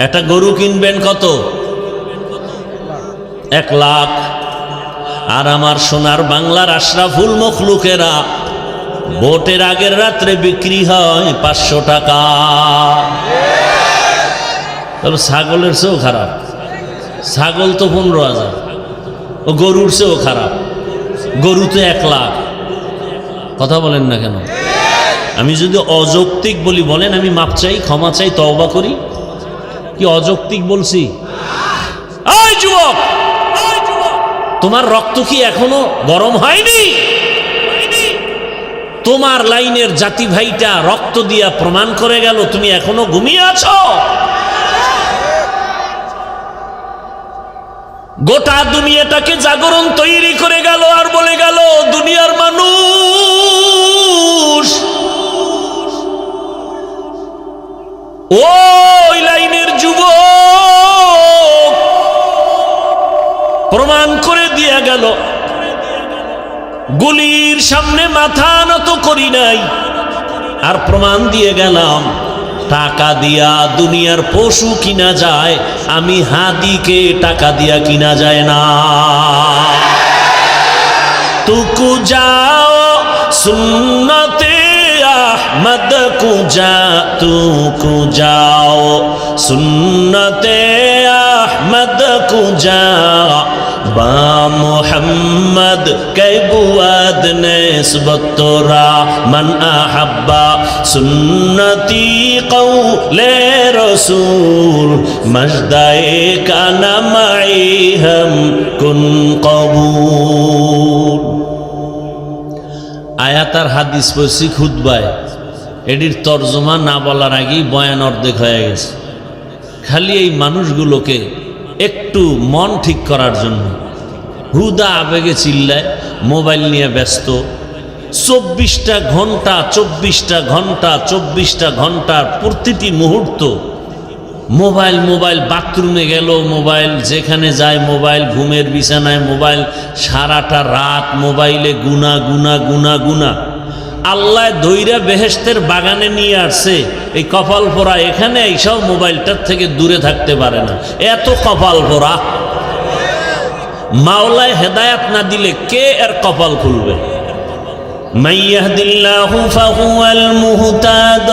S1: একটা গরু কিনবেন কত? 1 লাখ। আর আমার সোনার বাংলার আশরাফুল মখলুকেরা ভোটের আগের রাত্রে বিক্রি হয় 500 টাকা। তবে ছাগলের চেয়েও খারাপ। ছাগল তো 15,000, ও গরুর চেয়েও খারাপ। গরু তো 1 লাখ। কথা বলেন না কেন? আমি যদি অযৌক্তিক বলি বলেন, আমি মাপ চাই, ক্ষমা চাই, তওবা করি। কি অযৌক্তিক বলছি? এই যুবক, তোমার রক্ত কি এখনো গরম হয়নি? তোমার লাইনের জাতি ভাইটা রক্ত দিয়া প্রমাণ করে গেল তুমি এখনো ঘুমিয়ে আছো। গোটা দুনিয়াটাকে জাগরণ তৈরি করে গেল আর বলে গেল দুনিয়ার মানুষ ওই লাইনের যুবক প্রমাণ করে দিয়া গেল, গুলির সামনে মাথা নত করি নাই, আর প্রমাণ দিয়ে গেলাম টাকা দিয়া দুনিয়ার পশু কিনা যায়, আমি হাদিকে টাকা দিয়া কিনা যায় না। তুকু যাও সুন্নতে আহমদ কুজা, তুকু যাও সুন্নতে আহমদ কুজা, বা মুহাম্মদ কে বুয়াদ নিসবত তোরা মান আহাব্বা সুন্নতি কওলে রসূল মজদায়ে কানা মাই হাম কুন কবুল। আয়াত আর হাদিস পড়ছি খুতবায়, এটির তর্জমা না বলার আগেই বয়ান অর্ধেক হয়ে গেছে। খালি এই মানুষগুলোকে একটু মন ঠিক করার জন্য হুদা আবেগে চিল্লায়, মোবাইল নিয়ে ব্যস্ত, 24টা ঘন্টার প্রতিটি মুহূর্ত মোবাইল মোবাইল, বাথরুমে গেল মোবাইল, যেখানে যায় মোবাইল, ঘুমের বিছানায় মোবাইল, সারাটা রাত মোবাইলে গুনা গুনা গুনা গুনা। আল্লাহ দইরা বেহেশতের বাগানে নিয়ে আসছে, এই কপাল পোড়া এখানে এইসব মোবাইলটার থেকে দূরে থাকতে পারে না, এত কপাল পোড়া। মাওলায় হেদায়াত না দিলে কে এর কপাল খুলবে? মান ইয়াহদিল্লাহু ফাহুয়াল মুহতাদ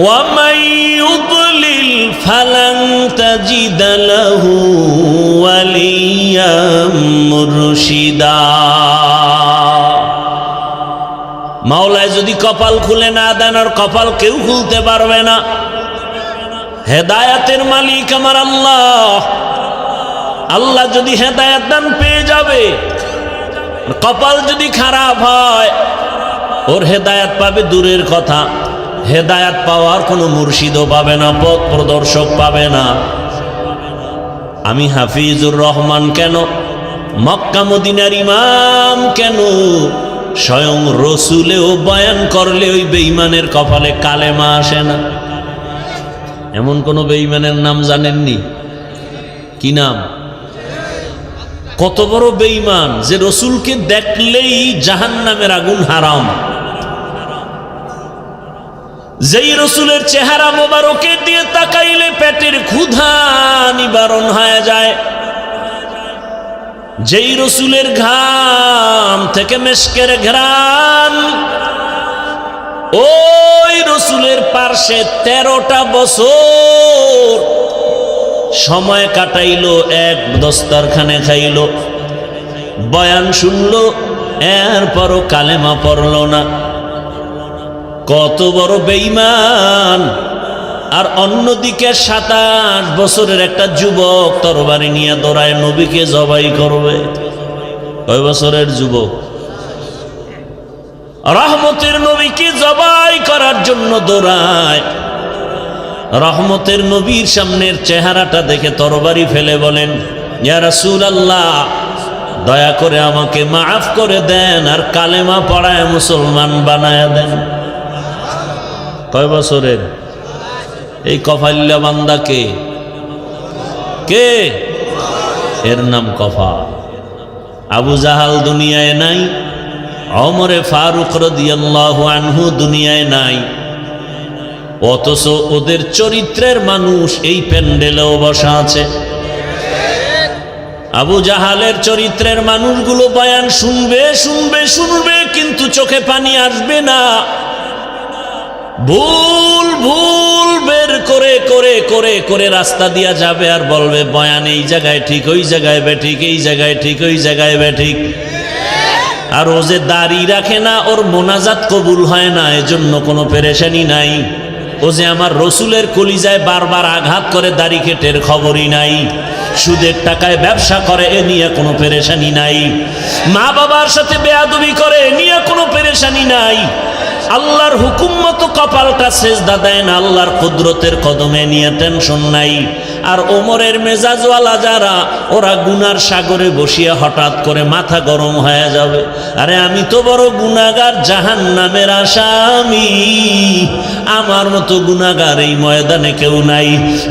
S1: ওয়া মান ইউদ্লিল ফালান তাজিদা লাহু ওয়ালিয়্যাম মুরশিদা। মাওলায় যদি কপাল খুলে না দেন, আর কপাল কেউ খুলতে পারবে না। হেদায়াতের মালিক আমার আল্লাহ। আল্লাহ যদি হেদায়াত দান পেয়ে যাবে, কপাল যদি খারাপ হয় ওর হেদায়াত পাবে দূরের কথা, হেদায়াত পাওয়ার কোনো মুর্শিদও পাবে না, পথ প্রদর্শক পাবে না। আমি হাফিজুর রহমান কেন, মক্কা মদিনার ইমাম কেন, স্বয়ং রসুলেও বয়ান করলে ওই বেঈমানের কপালে কালেমা আসে না। এমন কোন বেঈমানের নাম জানেননি? কি নাম? কত বড় বেঈমান যে রসুলকে দেখলেই জাহান্নামের আগুন হারাম। যেই রসুলের চেহারা মোবারকে দিয়ে তাকাইলে পেটের ক্ষুধা নিবারণ হয়ে যায়, যেই রসুলের ঘাম থেকে মেশকের ঘ্রাণ, ওই রসুলের পার্শ্বে 13টা বছর সময় কাটাইলো, এক দস্তরখানে খাইল, বয়ান শুনলো, এরপরও কালেমা পড়ল না। কত বড় বেঈমান! আর অন্যদিকে 27 বছরের একটা যুবক তরবারি নিয়ে দৌড়ায় নবীকে জবাই করবে। কয় বছরের যুবক? রহমতের নবীকে জবাই করার জন্য দৌড়ায়। রহমতের নবীর সামনের চেহারাটা দেখে তরবারি ফেলে বলেন, ইয়া রাসূলুল্লাহ, দয়া করে আমাকে মাফ করে দেন, আর কালেমা পড়ায় মুসলমান বানায় দেন। কয় বছরের? এই কফাইল্লা বান্দা কে? কে? এর নাম কফা। আবু জাহাল দুনিয়ায় নাই, ওমরে ফারুক রাদিয়াল্লাহু আনহু দুনিয়ায় নাই, অথচ ওদের চরিত্রের মানুষ এই প্যান্ডেলেও বসা আছে। আবু জাহালের চরিত্রের মানুষগুলো বয়ান শুনবে শুনবে শুনবে, কিন্তু চোখে পানি আসবে না। ভুল ভুল বের করে করে করে করে রাস্তা দিয়া যাবে, আর বলবে বয়ান এই জায়গায় ঠিক, ওই জায়গায় বেঠিক, এই জায়গায় ঠিক, ওই জায়গায় বেঠিক। আর ও যে দাড়ি রাখে না, ওর মোনাজাত কবুল হয় না, এজন্য কোনো পেরেশানি নাই। ও যে আমার রসুলের কলিজায় বারবার আঘাত করে, দাড়ি কেটের খবরই নাই। সুদের টাকায় ব্যবসা করে, এ নিয়ে কোনো পেরেশানি নাই। মা বাবার সাথে বেয়াদবি করে, এ নিয়ে কোনো পেরেশানি নাই। আল্লাহর হুকুম মতো কপালটা সেজদা দেয় না, আল্লাহর কুদরতের কদমে নিয়ে টেনশন নাই। আর ওমরের মেজাজওয়ালা যারা, ওরা গুনার সাগরে বসিয়া হঠাৎ করে মাথা গরম হয়ে যাবে, আরে আমি তো বড় গুনাহগার, জাহান্নামের আসামি, আমার মতো গুনাহগার এই ময়দানে কেউ নাই।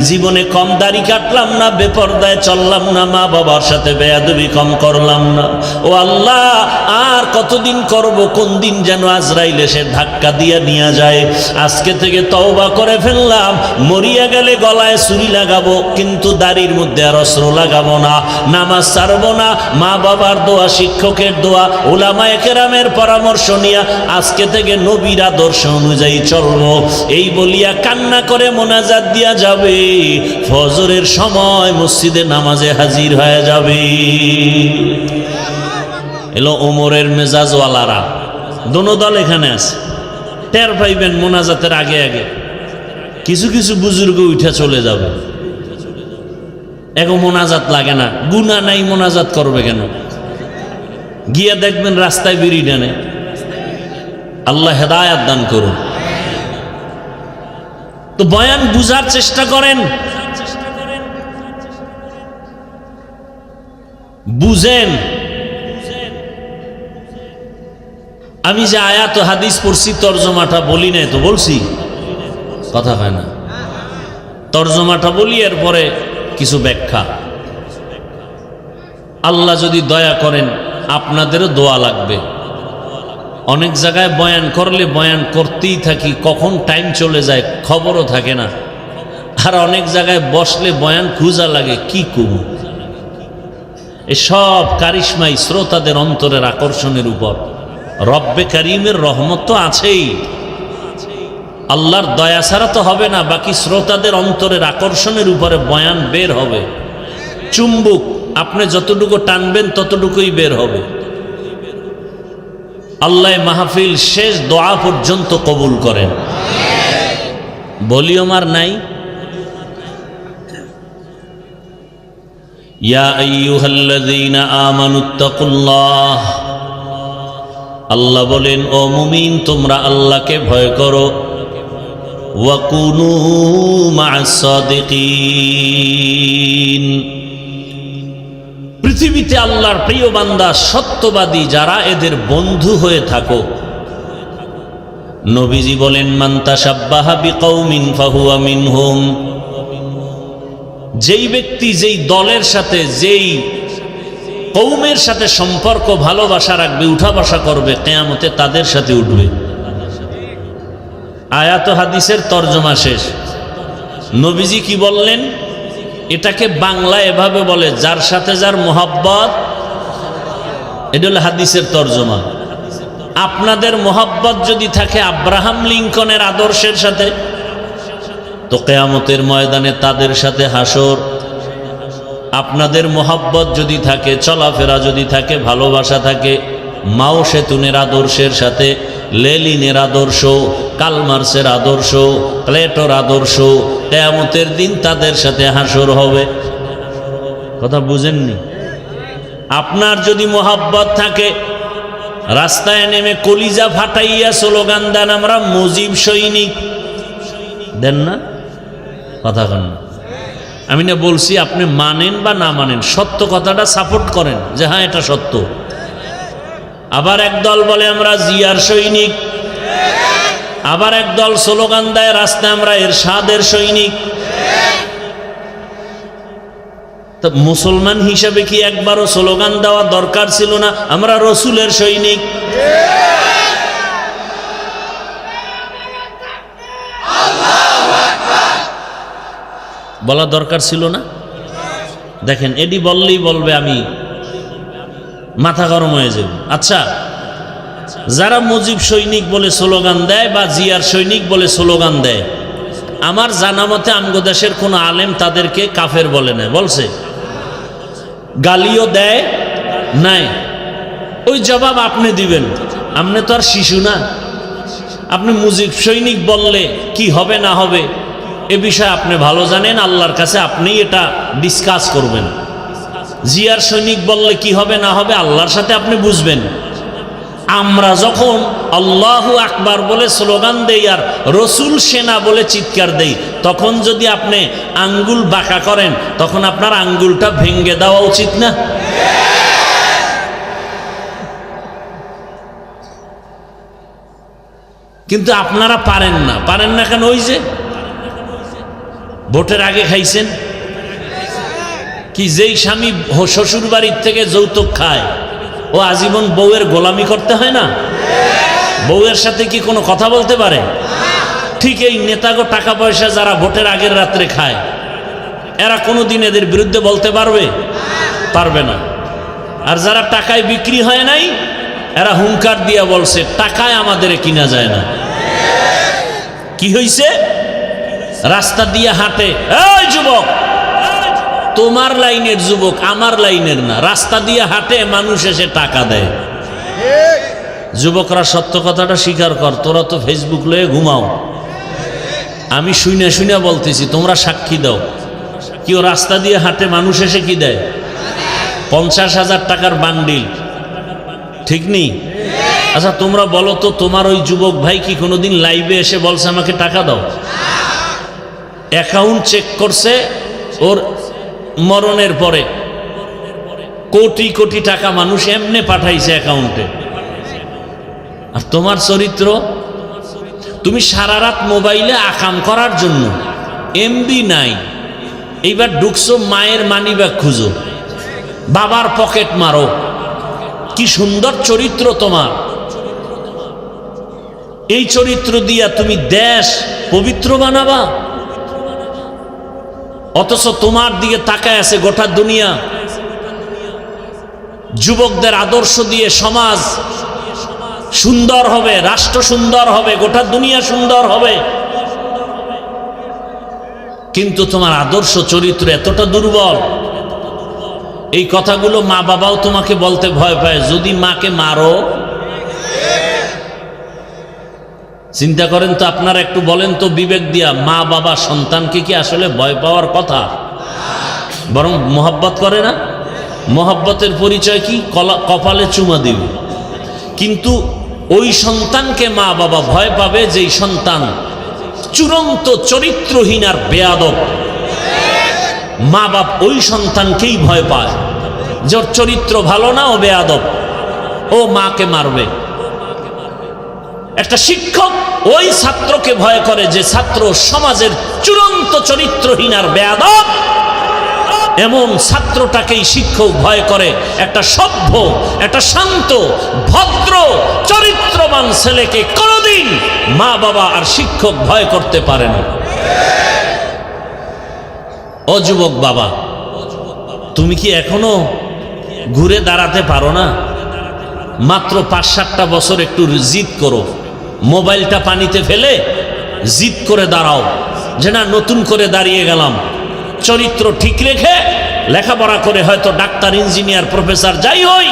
S1: জীবনে কম দাড়ি কাটলাম না, বেপরদায় চললাম না, মা বাবার সাথে বেয়াদবি কম করলাম না। ও আল্লাহ, আর কতদিন করব? কোন দিন যেন আজরাইল এসে ধাক্কা দিয়ে নিয়ে যায়। আজকে থেকে তওবা করে ফেললাম, মরিয়া গেলে গলায় ছুরি লাগাবো, কিন্তু দাড়ির মধ্যে আর অস্ত্র লাগাবো না, নামাজ ছাড়বো না। মা বাবার দোয়া, শিক্ষকের দোয়া, উলামায়ে কেরামের পরামর্শ নিয়ে আজকে থেকে নবীর আদর্শ অনুযায়ী চলবো। এই বলিয়া কান্না করে মোনাজাত দিয়া যাবে, ফজরের সময় মসজিদে নামাজে হাজির হয়ে যাবে। এলো ওমরের মেজাজওয়ালারা, দোনো দল এখানে আছে, টের পাইবেন মোনাজাতের আগে আগে কিছু কিছু বুজুর্গ উঠে চলে যাবে। এখন মোনাজাত লাগে না, গুনাহ নাই, মোনাজাত করবে কেন? গিয়া দেখবেন রাস্তায় বিড়ি টানে। আল্লাহ হেদায়াত দান করুন। তো বয়ান বুঝার চেষ্টা করেন, বুঝেন। আমি যে আয়াত ও হাদিস পড়ছি তর্জমাটা বলি নাই তো, বলছি কথা হয় না, তর্জমাটা বলি, এরপরে কিছু ব্যাখ্যা। আল্লাহ যদি দয়া করেন আপনাদেরও দোয়া লাগবে। অনেক জায়গায় বয়ান করলে বয়ান করতেই থাকি, কখন টাইম চলে যায় খবরও থাকে না। আর অনেক জায়গায় বসলে বয়ান খুঁজা লাগে, কি করব। এসব কারিশমাই শ্রোতাদের অন্তরের আকর্ষণের উপর। রব্বে কারিমের রহমত তো আছেই, আল্লাহর দয়া ছাড়া তো হবে না। বাকি শ্রোতাদের অন্তরের আকর্ষণের উপরে বয়ান বের হবে। চুম্বুক, আপনি যতটুকু টানবেন ততটুকুই বের হবে। আল্লাহ মাহফিল শেষ দোয়া পর্যন্ত কবুল করেন। ভলিউম আর নাই। ইয়া আইয়ুহাল্লাযীনা আমানুত্তাকুল্লাহ, আল্লাহ বলেন ও মুমিন তোমরা আল্লাহকে ভয় করো। ওয়া কুনু মা'আস সাদিকিন, পৃথিবীতে আল্লাহর প্রিয় বান্দা সত্যবাদী যারা, এদের বন্ধু হয়ে থাকো। নবীজি বলেন মান তাশাব্বাহা বিকৌমিন ফাহুয়া মিনহুম, যেই ব্যক্তি যেই দলের সাথে যেই কৌমের সাথে সম্পর্ক ভালোবাসা রাখবে, উঠা বসা করবে, কিয়ামতে তাদের সাথে উঠবে। আয়াত হাদিসের তর্জমা শেষ। নবীজি কি বললেন? এটাকে বাংলা এভাবে বলে, যার সাথে যার মোহাব্বত। এটা হলো হাদিসের তর্জমা। আপনাদের মোহাব্বত যদি থাকে আব্রাহাম লিঙ্কনের আদর্শের সাথে, তো কিয়ামতের ময়দানে তাদের সাথে হাসর। আপনাদের মোহাব্বত যদি থাকে, চলাফেরা যদি থাকে, ভালোবাসা থাকে মাও সেতুনের আদর্শের সাথে, লেলিনের আদর্শ, কালমার্সের আদর্শ, প্লেটোর আদর্শ, কিয়ামতের দিন তাদের সাথে হাসর হবে। কথা বুঝেননি? আপনার যদি মোহাব্বত থাকে, রাস্তায় নেমে কলিজা ফাটাইয়া স্লোগান দেন আমরা মুজিব সৈনিক, দেন না? কথা কন না। আমি না বলছি আপনি মানেন বা না মানেন, সত্য কথাটা সাপোর্ট করেন যে হ্যাঁ এটা সত্য। আবার একদল বলে আমরা জিয়ার সৈনিক, আবার একদল স্লোগান দেয় রাস্তায় আমরা এরশাদের সৈনিক। তো মুসলমান হিসাবে কি একবারও স্লোগান দেওয়া দরকার ছিল না আমরা রসুলের সৈনিক? বলা দরকার ছিল না? দেখেন এডি বললেই বলবে আমি মাথা গরম হয়ে যাব। আচ্ছা, যারা মুজিব সৈনিক বলে স্লোগান দেয় বা জিয়ার সৈনিক বলে স্লোগান দেয়, আমার জানা মতে আমগো দেশের কোন আলেম তাদেরকে কাফের বলে না, বলছে? গালিও দেয় নাই? ওই জবাব আপনি দিবেন, আপনি তো আর শিশু না। আপনি মুজিব সৈনিক বললে কি হবে না হবে এ বিষয়ে আপনি ভালো জানেন, আল্লাহর কাছে আপনি এটা ডিসকাস করবেন। জিয়ার সৈনিক বললে কি হবে না হবে আল্লাহর সাথে আপনি বুঝবেন। আমরা যখন আল্লাহু আকবার বলে স্লোগান দেই আর রসুল সেনা বলে চিৎকার দেই, তখন যদি আপনি আঙ্গুল বাঁকা করেন তখন আপনার আঙ্গুলটা ভেঙে দেওয়া উচিত না? কিন্তু আপনারা পারেন না। পারেন না কেন? ওই যে ভোটের আগে খাইছেন কি, যেই স্বামী শ্বশুর বাড়ির থেকে যৌতুক খায় ও আজীবন বউয়ের গোলামি করতে হয় না? বউয়ের সাথে কি কোনো কথা বলতে পারে? ঠিক এই নেতাগো টাকা পয়সা যারা ভোটের আগের রাত্রে খায়, এরা কোনোদিন এদের বিরুদ্ধে বলতে পারবে? পারবে না। আর যারা টাকায় বিক্রি হয় নাই, এরা হুঙ্কার দিয়া বলছে টাকায় আমাদের কিনা যায় না। কি হইছে? রাস্তা দিয়ে হাঁটে, এই যুবক, তোমার লাইনের যুবক, আমার লাইনের না, রাস্তা দিয়ে হাঁটে, মানুষ এসে টাকা দেয়। যুবকরা সত্য কথাটা স্বীকার কর, তোরা তো ফেসবুক লয়ে ঘুমাও, আমি শুনে শুনে বলতেছি, তোমরা সাক্ষী দাও। কেউ রাস্তা দিয়ে হাঁটে, মানুষ এসে কি দেয়? 50,000 টাকার বান্ডিল, ঠিক নেই? আচ্ছা তোমরা বলো তো, তোমার ওই যুবক ভাই কি কোনোদিন লাইভে এসে বলছে আমাকে টাকা দাও? অ্যাকাউন্ট চেক করছে, ওর মরণের পরে কোটি কোটি টাকা মানুষ এমনে পাঠাইছে অ্যাকাউন্টে। আর তোমার চরিত্র, তুমি সারা রাত মোবাইলে আকাম করার জন্য, এমবি নাই, এইবার ঢুকছো মায়ের মানি ব্যাগ খুঁজো, বাবার পকেট মারো। কি সুন্দর চরিত্র তোমার! এই চরিত্র দিয়া তুমি দেশ পবিত্র বানাবা, অথচ তোমার দিকে তাকায় আছে গোটা দুনিয়া। যুবকদের আদর্শ দিয়ে সমাজ সুন্দর হবে, রাষ্ট্র সুন্দর হবে, গোটা দুনিয়া সুন্দর হবে, কিন্তু তোমার আদর্শ চরিত্র এতটা দুর্বল। এই কথাগুলো মা বাবাও তোমাকে বলতে ভয় পায়, যদি মাকে মারো। চিন্তা করেন তো আপনারা, একটু বলেন তো বিবেক দিয়া, মা বাবা সন্তানকে কি আসলে ভয় পাওয়ার কথা? বরং মোহাব্বত করে না? মোহাব্বতের পরিচয় কি? কপালে চুমা দিবে। কিন্তু ওই সন্তানকে মা বাবা ভয় পাবে যেই সন্তান চূড়ান্ত চরিত্রহীন আর বেয়াদব। মা বাপ ওই সন্তানকেই ভয় পায়, যার চরিত্র ভালো না, ও বেয়াদব, ও মাকে মারবে। একটা শিক্ষক ওই ছাত্রকে ভয় করে যে ছাত্র সমাজের চূড়ান্ত চরিত্রহীন আর বেয়াদব। এমন ছাত্রটাকেই শিক্ষক ভয় করে। একটা সভ্য, একটা শান্ত, ভদ্র, চরিত্রবান ছেলেকে কোনোদিন মা বাবা আর শিক্ষক ভয় করতে পারে না। ও যুবক বাবা, তুমি কি এখনো ঘুরে দাঁড়াতে পারো না? মাত্র 5-7টা বছর একটু জিদ করো, মোবাইলটা পানিতে ফেলে জিদ করে দাঁড়াও যে না, নতুন করে দাঁড়িয়ে গেলাম, চরিত্র ঠিক রেখে লেখাপড়া করে হয়তো ডাক্তার, ইঞ্জিনিয়ার, প্রফেসর যাই হই,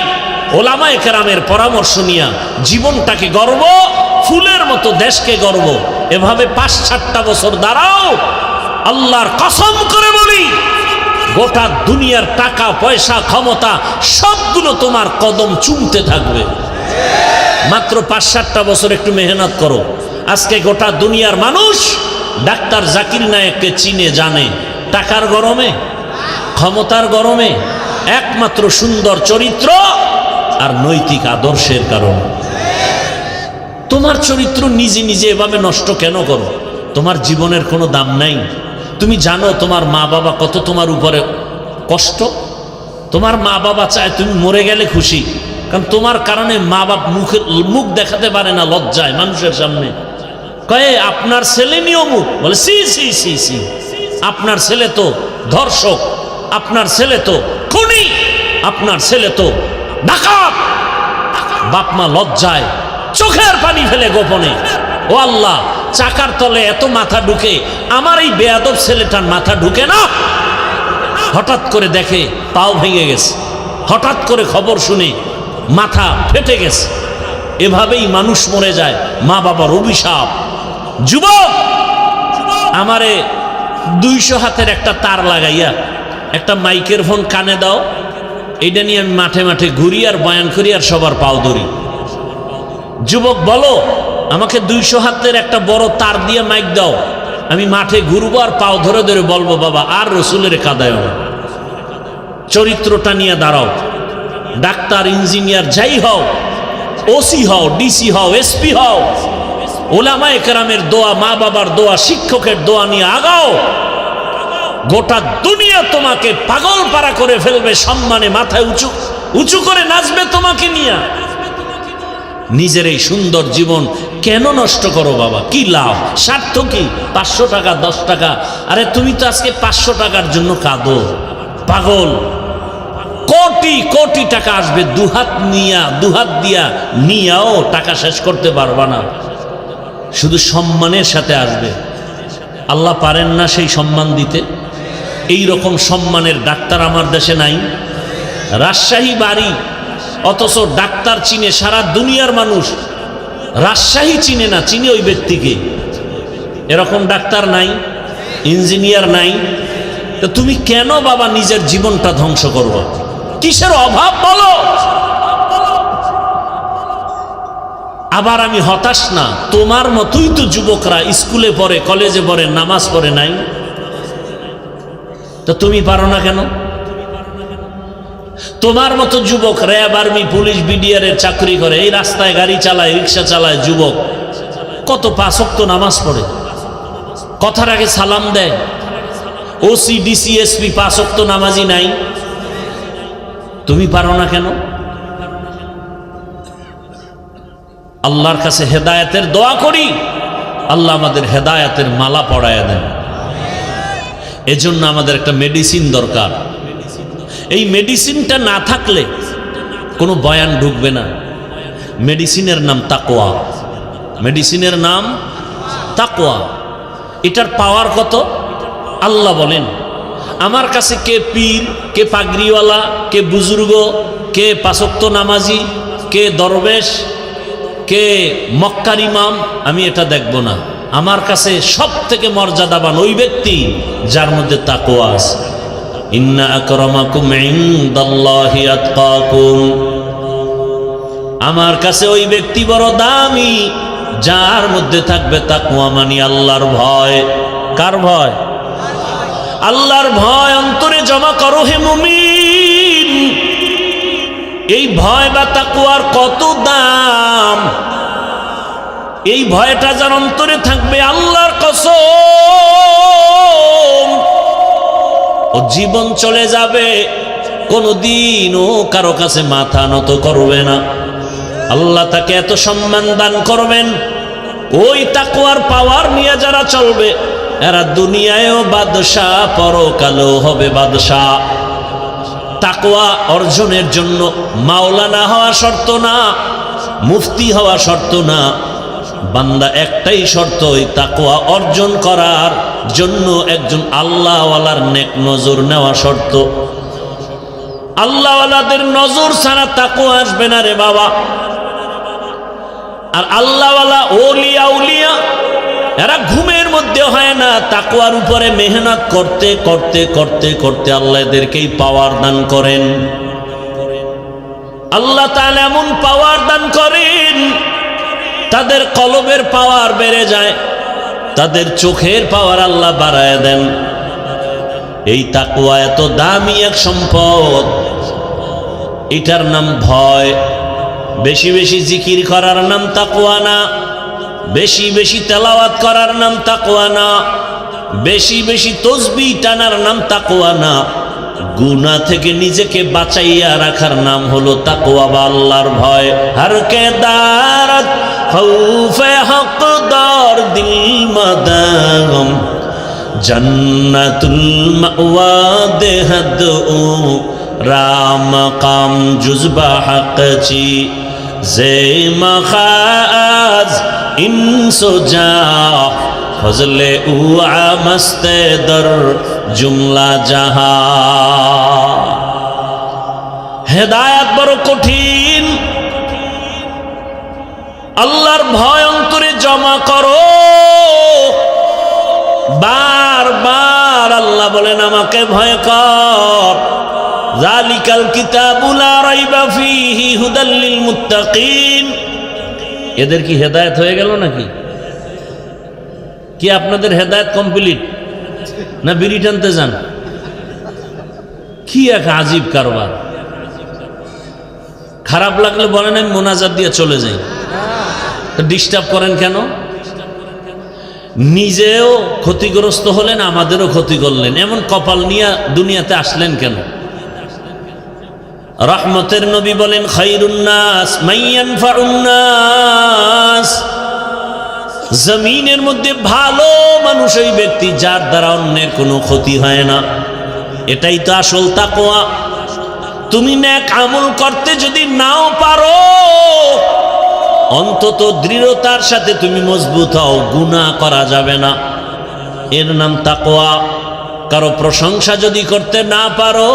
S1: ওলামায়ে কেরামের পরামর্শ নিয়া জীবনটাকে গর্ব, ফুলের মতো দেশকে গর্ব, এভাবে 5-7টা বছর দাঁড়াও। আল্লাহর কসম করে বলি, গোটা দুনিয়ার টাকা পয়সা ক্ষমতা সবগুলো তোমার কদম চুমতে থাকবে। মাত্র 5-7টা বছর একটু মেহনত করো। আজকে গোটা দুনিয়ার মানুষ ডাক্তার জাকির নায়েককে চিনে, জানে, টাকার গরমে, ক্ষমতার গরমে, একমাত্র সুন্দর চরিত্র আর নৈতিক আদর্শের কারণে। তোমার চরিত্র নিজে নিজে এভাবে নষ্ট কেন করো? তোমার জীবনের কোনো দাম নাই। তুমি জানো তোমার মা বাবা কত তোমার উপরে কষ্ট। তোমার মা বাবা চায় তুমি মরে গেলে খুশি, কারণ তোমার কারণে মা বাপ মুখ দেখাতে পারে না লজ্জায় মানুষের সামনে। কয়ে আপনার ছেলে নিয়মুখ, বলে সি সি সি সি, আপনার ছেলে তো ধর্ষক, আপনার ছেলে তো খুনি, আপনার ছেলে তো ডাকাত। বাপ মা লজ্জায় চোখের পানি ফেলে গোপনে, ও আল্লাহ, চাকার তলে এত মাথা ঢুকে, আমার এই বেয়াদব ছেলেটার মাথা ঢুকে না। হঠাৎ করে দেখে পাও ভেঙে গেছে, হঠাৎ করে খবর শুনে মাথা ফেটে গেছে। এভাবেই মানুষ মরে যায়, মা বাবার অভিশাপ। যুবক, আমারে 200 হাতের একটা তার লাগাইয়া একটা মাইকের ফোন কানে দাও, এইটা নিয়ে আমি মাঠে মাঠে ঘুরি আর বয়ান করি আর সবার পাও ধরি। যুবক বলো, আমাকে 200 হাতের একটা বড় তার দিয়ে মাইক দাও, আমি মাঠে ঘুরবো আর পাও ধরে ধরে বলবো বাবা আর রসুলের কাদায় না। চরিত্রটা নিয়ে দাঁড়াও। ডাক্তার, ইঞ্জিনিয়ার যাই হও, ওসি হও, ডিসি হও, এসপি হও, ওলামায়ে কেরামের দোয়া, মা বাবার দোয়া, শিক্ষকের দোয়া নিয়ে আগাও। গোটা দুনিয়া তোমাকে পাগল পারা করে ফেলবে, সম্মানে মাথায় উঁচু উঁচু করে নাচবে তোমাকে নিয়ে। নিজের এই সুন্দর জীবন কেন নষ্ট করো বাবা? কি লাভ? স্বার্থ কি? 500 টাকা, 10 টাকা। আরে তুমি তো আজকে 500 টাকার জন্য কাঁদো, পাগল। কোটি কোটি টাকা আসবে, দুহাত দিয়া নিয়াও টাকা শেষ করতে পারবা না। শুধু সম্মানের সাথে আসবে। আল্লাহ পারেন না সেই সম্মান দিতে? এই রকম সম্মানের ডাক্তার আমার দেশে নাই। রাজশাহী বাড়ি, অথচ ডাক্তার চিনে সারা দুনিয়ার মানুষ, রাজশাহী চিনে না, চিনে ওই ব্যক্তিকে। এরকম ডাক্তার নাই, ইঞ্জিনিয়ার নাই। তো তুমি কেন বাবা নিজের জীবনটা ধ্বংস করবো? কিসের অভাব বলো? আবার আমি হতাশ না, তোমার মতোই তো যুবকরা স্কুলে পড়ে, কলেজে পড়ে, নামাজ পড়ে নাই। তো তুমি পারো না কেন? তোমার মতো যুবক র্যাব, আর্মি, পুলিশ, বিডিআর এর চাকরি করে, এই রাস্তায় গাড়ি চালায়, রিক্সা চালায়, যুবক কত 5 ওয়াক্ত নামাজ পড়ে, কথার আগে সালাম দেয়। ওসি, ডিসি, এসপি 5 ওয়াক্ত নামাজি নাই। তুমি পারো না কেন? আল্লাহর কাছে হেদায়েতের দোয়া করি, আল্লাহ আমাদের হেদায়েতের মালা পরায়া দেন। এজন্য আমাদের একটা মেডিসিন দরকার। এই মেডিসিনটা না থাকলে কোনো বয়ান ঢুকবে না। মেডিসিনের নাম তাকওয়া। মেডিসিনের নাম তাকওয়া। এটার পাওয়ার কত? আল্লাহ বলেন, আমার কাছে কে পীর, কে পাগড়িওয়ালা, কে বুজুর্গ, কে 5 ওয়াক্ত নামাজি, কে দরবেশ, কে মক্কার ইমাম, আমি এটা দেখব না। আমার কাছে সব থেকে মর্যাদাবান ওই ব্যক্তি যার মধ্যে তাকওয়া আছে। ইন্না আকরামাকুম ইনদাল্লাহি আতকাকুম। আমার কাছে ওই ব্যক্তি বড় দামি যার মধ্যে থাকবে তাকওয়া, মানে আল্লাহর ভয়। কার ভয়? আল্লাহর ভয় অন্তরে জমা করো হে মুমিন। এই ভয় বা তাকওয়ার কত দাম! এই ভয়টা যার অন্তরে থাকবে, আল্লাহর কসম, ও জীবন চলে যাবে, কোনদিনও কারো কাছে মাথা নত করবে না। আল্লাহ তাকে এত সম্মান দান করবেন। ওই তাকওয়ার পাওয়ার নিয়ে যারা চলবে, এরা দুনিয়ায়ও বাদশাহ, পরকালেও হবে বাদশাহ। তাকওয়া অর্জনের জন্য মাওলানা হওয়া শর্ত না, মুফতি হওয়া শর্ত না। বান্দা একটাই শর্ত, ওই তাকওয়া অর্জন করার জন্য একজন আল্লাহওয়ালার নেক নজর নেওয়া শর্ত। আল্লাহওয়ালাদের নজর ছাড়া তাকওয়া আসবে না রে বাবা। আর আল্লাহওয়ালা ওলিয়া উলিয়া এরা ঘুমের মধ্যে হয় না, তাকওয়ার উপরে মেহনত করতে করতে করতে করতে আল্লাহ এদেরকেই পাওয়ার দান করেন। আল্লাহ তাআলা এমন পাওয়ার দান করেন, তাদের কলবের পাওয়ার বেড়ে যায়, তাদের চোখের পাওয়ার আল্লাহ বাড়ায় দেন। এই তাকওয়া এত দামি এক সম্পদ, এটার নাম ভয়। বেশি বেশি জিকির করার নাম তাকওয়া না, বেশি বেশি তেলাওয়াত করার নাম তাকওয়া না, বেশি বেশি তসবিহ টানার নাম তাকওয়া না। গুনাহ থেকে নিজেকে বাঁচাইয়া রাখার নাম হলো তাকওয়া বা আল্লাহর ভয়। হর কে দারত খৌফে হকদার দিল মাদাগম, জান্নাতুল মাওয়া দেহদ ও রাম কাম জুজবা হকচি জে মখাজ ইনসো যা ফজলে উআ মস্তে দর জুমলা জাহা। হেদায়েত বড় কঠিন। আল্লাহর ভয় অন্তরে জমা করো। বারবার আল্লাহ বলেন আমাকে ভয় কর। যালিকাল কিতাবু লা রাইবা ফীহি হুদাল লিল মুত্তাকিন। এদের কি হেদায়েত হয়ে গেল নাকি? কি আপনাদের হেদায়েত কমপ্লিট না বিড়ি টানতে যান? কি এক আজীব কারবার। খারাপ লাগলে বলেন আমি মোনাজাত দিয়ে চলে যাই, তো ডিস্টার্ব করেন কেন? নিজেও ক্ষতিগ্রস্ত হলেন, আমাদেরও ক্ষতি করলেন। এমন কপাল নিয়ে দুনিয়াতে আসলেন কেন? রহমতের নবী বলেন খায়রুন নাস মান ইয়ানফাউন নাস। জমিনের মধ্যে ভালো মানুষ ওই ব্যক্তি যার দ্বারা অন্যের কোনো ক্ষতি হয় না। এটাই তো আসল তাকওয়া। তুমি নেক আমল করতে যদি নাও পারো, অন্তত দৃঢ়তার সাথে তুমি মজবুত হও, গুনাহ করা যাবে না। এর নাম তাকওয়া। কারো প্রশংসা যদি করতে না পারো,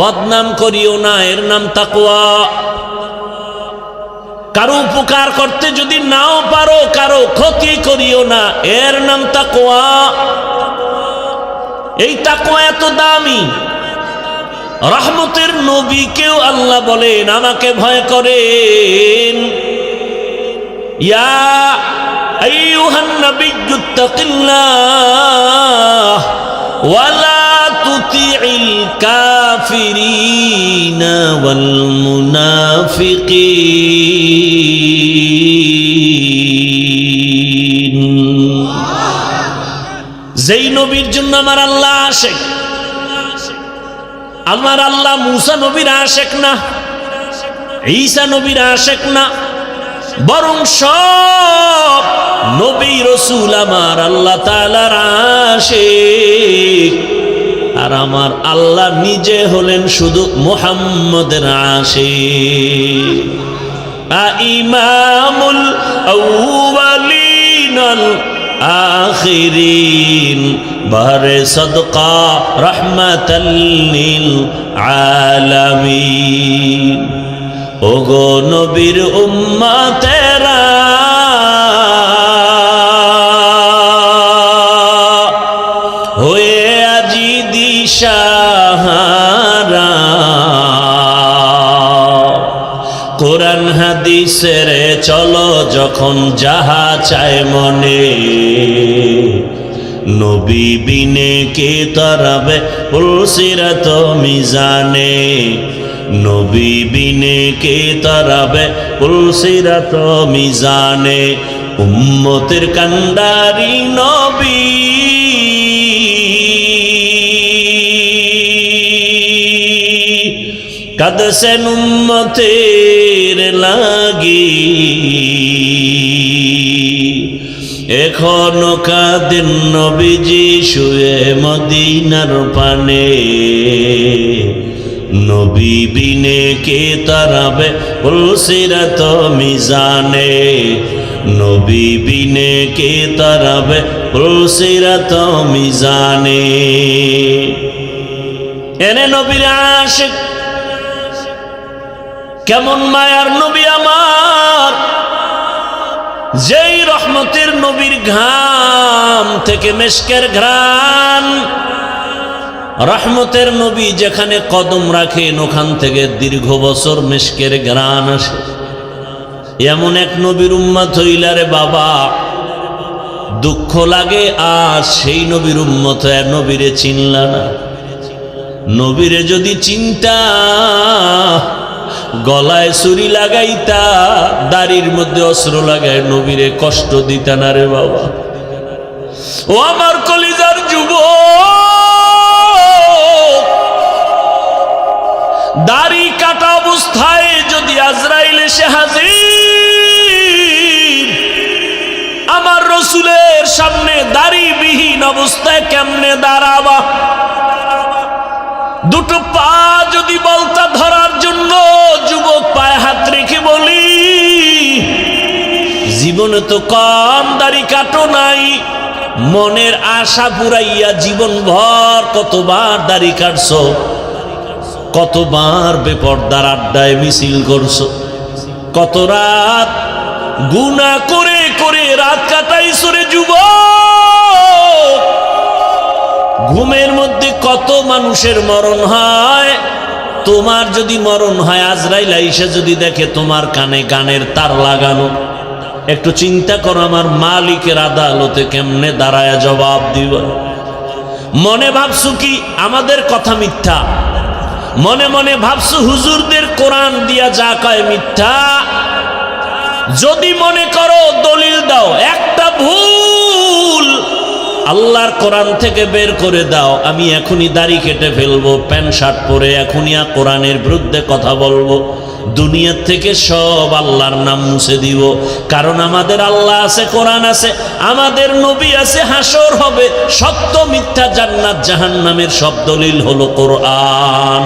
S1: বদনাম করিও না, এর নাম তাকওয়া। কারো উপকার করতে যদি নাও পারো, কারো ক্ষতি করিও না, এর নাম তাকওয়া। এই তাকওয়া এত দামি। রহমতের নবীকেও আল্লাহ বলেন আমাকে ভয় করেন। ইয়া আইয়ুহান নাবিয়্যু তাকিল্লাহ ওয়া লা তুতিইল কাফিরিনা ওয়াল মুনাফিকিন। যেই নবীর জন্য আমার আল্লাহ আশেক, আমার আল্লাহ মুসা নবীর আশেক না, ঈসা নবীর আশেক না, বরং সব নবী রাসূল আমার আল্লাহ তাআলার আশেক। আর আমার আল্লাহ নিজে হলেন শুধু মুহাম্মদের আশেক। ইমামুল আউয়ালিন আখিরিন বারে সদকা রহমাতাল লিল আলামিন। ওগো নবীর উম্মতেরা, হয়ে আজি দিশাহারা, কোরআন হাদিসের চলো যখন যাহা চায় মনে, নবী বিনে কে তরাবে পুলসিরাত মিজানে, নবী বিনে কে তরাবে পুলসিরাত মিজানে। উম্মতের কান্ডারি নবী, কাঁদছেন উম্মতের লাগি, এখনো কাঁদেন নবীজি শুয়ে মদিনার পানে, নবী বিনে কে তারাবে পুলসিরাত মিজানে, নবী বিনে কে তারাবে পুলসিরাত মিজানে। এনে নবীর আশিক, কেমন মায়ার নবী আমার, যেই রহমতের নবীর ঘাম থেকে মেশকের ঘ্রাণ। রহমতের নবী যেখানে কদম রাখেন ওখান থেকে দীর্ঘ বছর মেশকের ঘ্রাণ আসে। এমন এক নবীর উম্মত হইলারে বাবা, দুঃখ লাগে আজ সেই নবীর উম্মত নবীরে চিনলা না। নবীরে যদি চিন্তা, গলায় ছুরি লাগাইতা, দাড়ির মধ্যে অস্ত্র লাগায় নবীরে কষ্ট দিতা না রে বাবা। ও আমার কলিজার যুবক, দাড়ি কাটা অবস্থায় যদি আজরাইল এসে হাজির, আমার রসুলের সামনে দাড়িবিহীন অবস্থায় কেমনে দাঁড়াবা? দুটো পা যদি বলতা ধরার জন্য, যুবক পায়ে হাত রেখে বলি, জীবনে তো কম দাড়ি কাটো নাই, মনের আশা পুরাইয়া জীবন ভর কতবার দাড়ি কাটছো, কতবার বেপরদার আড্ডায় মিছিল করছো, কত রাত গুনাহ করে করে রাত কাটাইছো রে যুবক। ঘুমের মধ্যে কত মানুষের মরণ হয়। তোমার যদি মরণ হয়, আজরাইল আইসা যদি দেখে তোমার কানে গানের তার লাগানো, একটু চিন্তা করো আমার মালিকের আদালতে কেমনে দাঁড়ায় জবাব দিবা। মনে ভাবছো কি আমাদের কথা মিথ্যা, মনে মনে ভাবছো হুজুরদের কোরআন দিয়া যা কয় মিথ্যা। যদি মনে করো দলিল দাও, একটা ভুল আল্লাহর কোরআন থেকে বের করে দাও, আমি এখনই দাড়ি কেটে ফেলবো, প্যান্ট শার্ট পরে এখনই কোরআনের বিরুদ্ধে কথা বলবো, দুনিয়ার থেকে সব আল্লাহর নাম মুছে দিব। কারণ আমাদের আল্লাহ আছে, কোরআন আছে, আমাদের নবী আছে, হাসর হবে, সত্য মিথ্যা জান্নাত জাহান্নামের সব দলিল হলো কোরআন।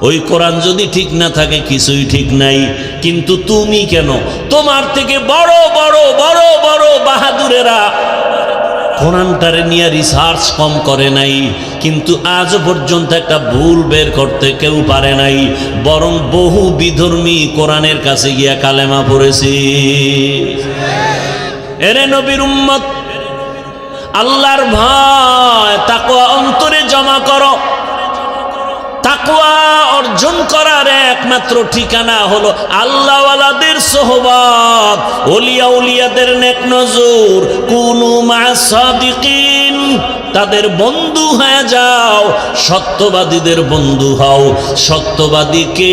S1: ওই কোরআন যদি ঠিক না থাকে কিছুই ঠিক নাই। কিন্তু তুমি কেন? তোমার থেকে বড় বড় বড় বড় বাহাদুরেরা কোরআনটারে নিয়ে রিসার্চ কম করে নাই, কিন্তু আজ পর্যন্ত একটা ভুল বের করতে কেউ পারে নাই, বরং বহু বিধর্মী কোরআনের কাছে গিয়া কালেমা পড়েছে। এরে নবীর উম্মত, আল্লাহর ভয় তাকওয়া অন্তরে জমা করো। তাকওয়া অর্জন করার একমাত্র ঠিকানা হলো আল্লাহওয়ালাদের সোহবত, ওলিয়া উলিয়াদের নেক নজর। কুনু মা'আস সাদিকিন, তাদের বন্ধু হয়ে যাও, সত্যবাদীদের বন্ধু হও। সত্যবাদীকে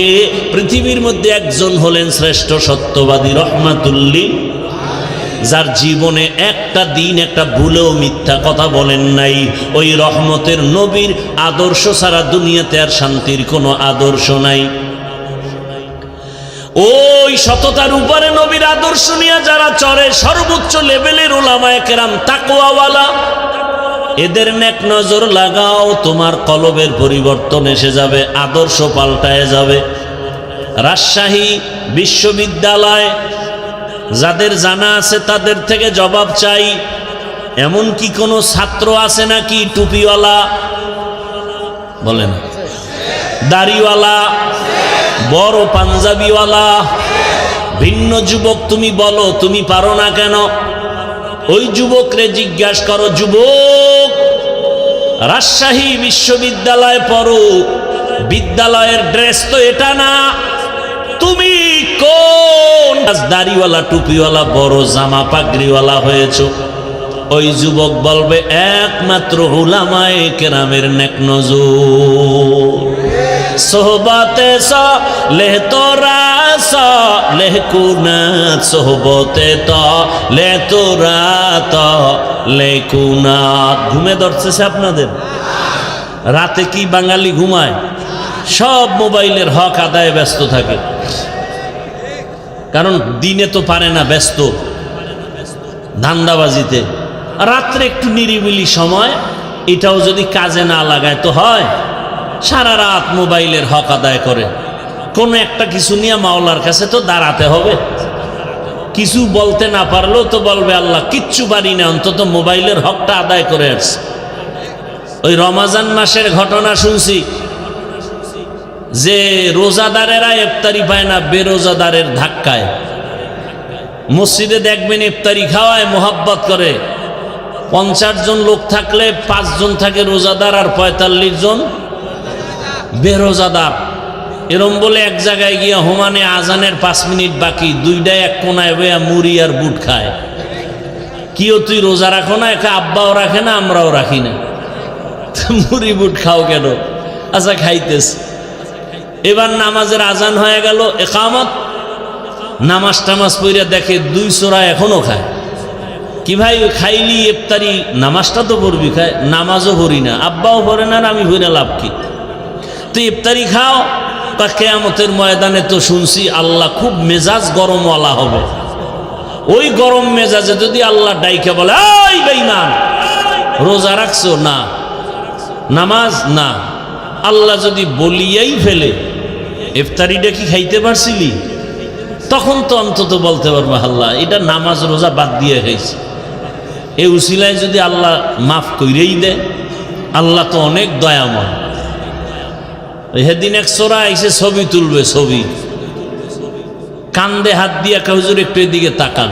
S1: পৃথিবীর মধ্যে একজন হলেন শ্রেষ্ঠ সত্যবাদী, রহমাতুল্লিল, যার জীবনে একটা দিন একটা ভুলেও মিথ্যা কথা বলেন নাই। ওই রহমতের নবীর আদর্শ ছাড়া দুনিয়াতে আর শান্তির কোনো আদর্শ নাই। ওই সততার উপরে নবীর আদর্শ নিয়ে যারা চলে, সর্বোচ্চ লেভেলের উলামায়ে কেরাম তাকওয়াওয়ালা, এদের নেক নজর লাগাও, তোমার কলবের পরিবর্তন এসে যাবে, আদর্শ পাল্টায় যাবে। রাজশাহী বিশ্ববিদ্যালয় যাদের জানা আছে তাদের থেকে জবাব চাই, এমন কি কোনো ছাত্র আছে নাকি টুপিওয়ালা? বলেন, দাড়িওয়ালা, বড় পাঞ্জাবিওয়ালা? ভিন্ন যুবক তুমি বলো, তুমি পারো না কেন? ওই যুবকরে জিজ্ঞাসা করো, যুবক রাজশাহী বিশ্ববিদ্যালয়ে পড়ো, বিদ্যালয়ের ড্রেস তো এটা না, তুমি কোন দাড়িওয়ালা টুপিওয়ালা বড় জামা পাগড়িওয়ালা হয়েছো? ওই যুবক বলবে একমাত্র উলামায়ে কেরামের নেক নজর। সোহবতে সালেহ তোরা সালেহ কুনাত, সোহবতে তালেহ তোরা তালেহ কুনাত। ঘুমে ধরছে আপনাদের? রাতে কি বাঙালি ঘুমায়? সব মোবাইলের হক আদায়ে ব্যস্ত থাকে, কারণ দিনে তো পারে না, ব্যস্ত ধান্দাবাজিতে। রাত্রে একটু নিরিবিলি সময়, এটাও যদি কাজে না লাগায় তো হয়, সারা রাত মোবাইলের হক আদায় করে। কোনো একটা কিছু নিয়ে মাওলার কাছে তো দাঁড়াতে হবে। কিছু বলতে না পারলেও তো বলবে আল্লাহ কিচ্ছু পারি না, অন্তত মোবাইলের হকটা আদায় করে আসছে। ওই রমাজান মাসের ঘটনা শুনছি যে রোজাদারেরা ইফতারি পায় না বেরোজাদারের ধাক্কায়। মসজিদে দেখবেন ইফতারি খাওয়ায়, মোহাব্বত করে। 50 জন লোক থাকলে 5 জন থাকে রোজাদার আর 45 জন বেরোজাদার। এরম বলে এক জায়গায় গিয়া হোমানে আজানের 5 মিনিট বাকি, দুইটায় এক কোনায় বইয়া মুড়ি আর বুট খায়। কিও তুই রোজা রাখো না? একা আব্বাও রাখে না, আমরাও রাখি না, মুড়ি বুট খাও কেন? আচ্ছা খাইতেস। এবার নামাজের আজান হয়ে গেল, একামত, নামাজ টামাজ পড়িয়া দেখে 2 সোরা এখনো খায়। কি ভাই খাইলি ইফতারি, নামাজটা তো পড়বি? খায়, নামাজও পড়ি না, আব্বাও পড়ে না, আর আমি পড়ে লাভ কি? তুই ইফতারি খাও, তা কিয়ামতের ময়দানে তো শুনছি আল্লাহ খুব মেজাজ গরমওয়ালা হবে। ওই গরম মেজাজে যদি আল্লাহ ডাইকে বলে, এই বেঈমান রোজা রাখছো না, নামাজ না, আল্লাহ যদি বলিয়াই ফেলে ইফতারিটা কি খাইতে পারছিলি, তখন তো অন্তত বলতে পারবো আল্লাহ এটা নামাজ রোজা বাদ দিয়ে খাইছি। এই উসিলায় যদি আল্লাহ মাফ কইরেই দেয়, আল্লাহ তো অনেক দয়াময়। সেদিন এক সোরা এসে ছবি তুলবে, ছবি কান্দে হাত দিয়ে, হুজুর একটু এদিকে তাকান।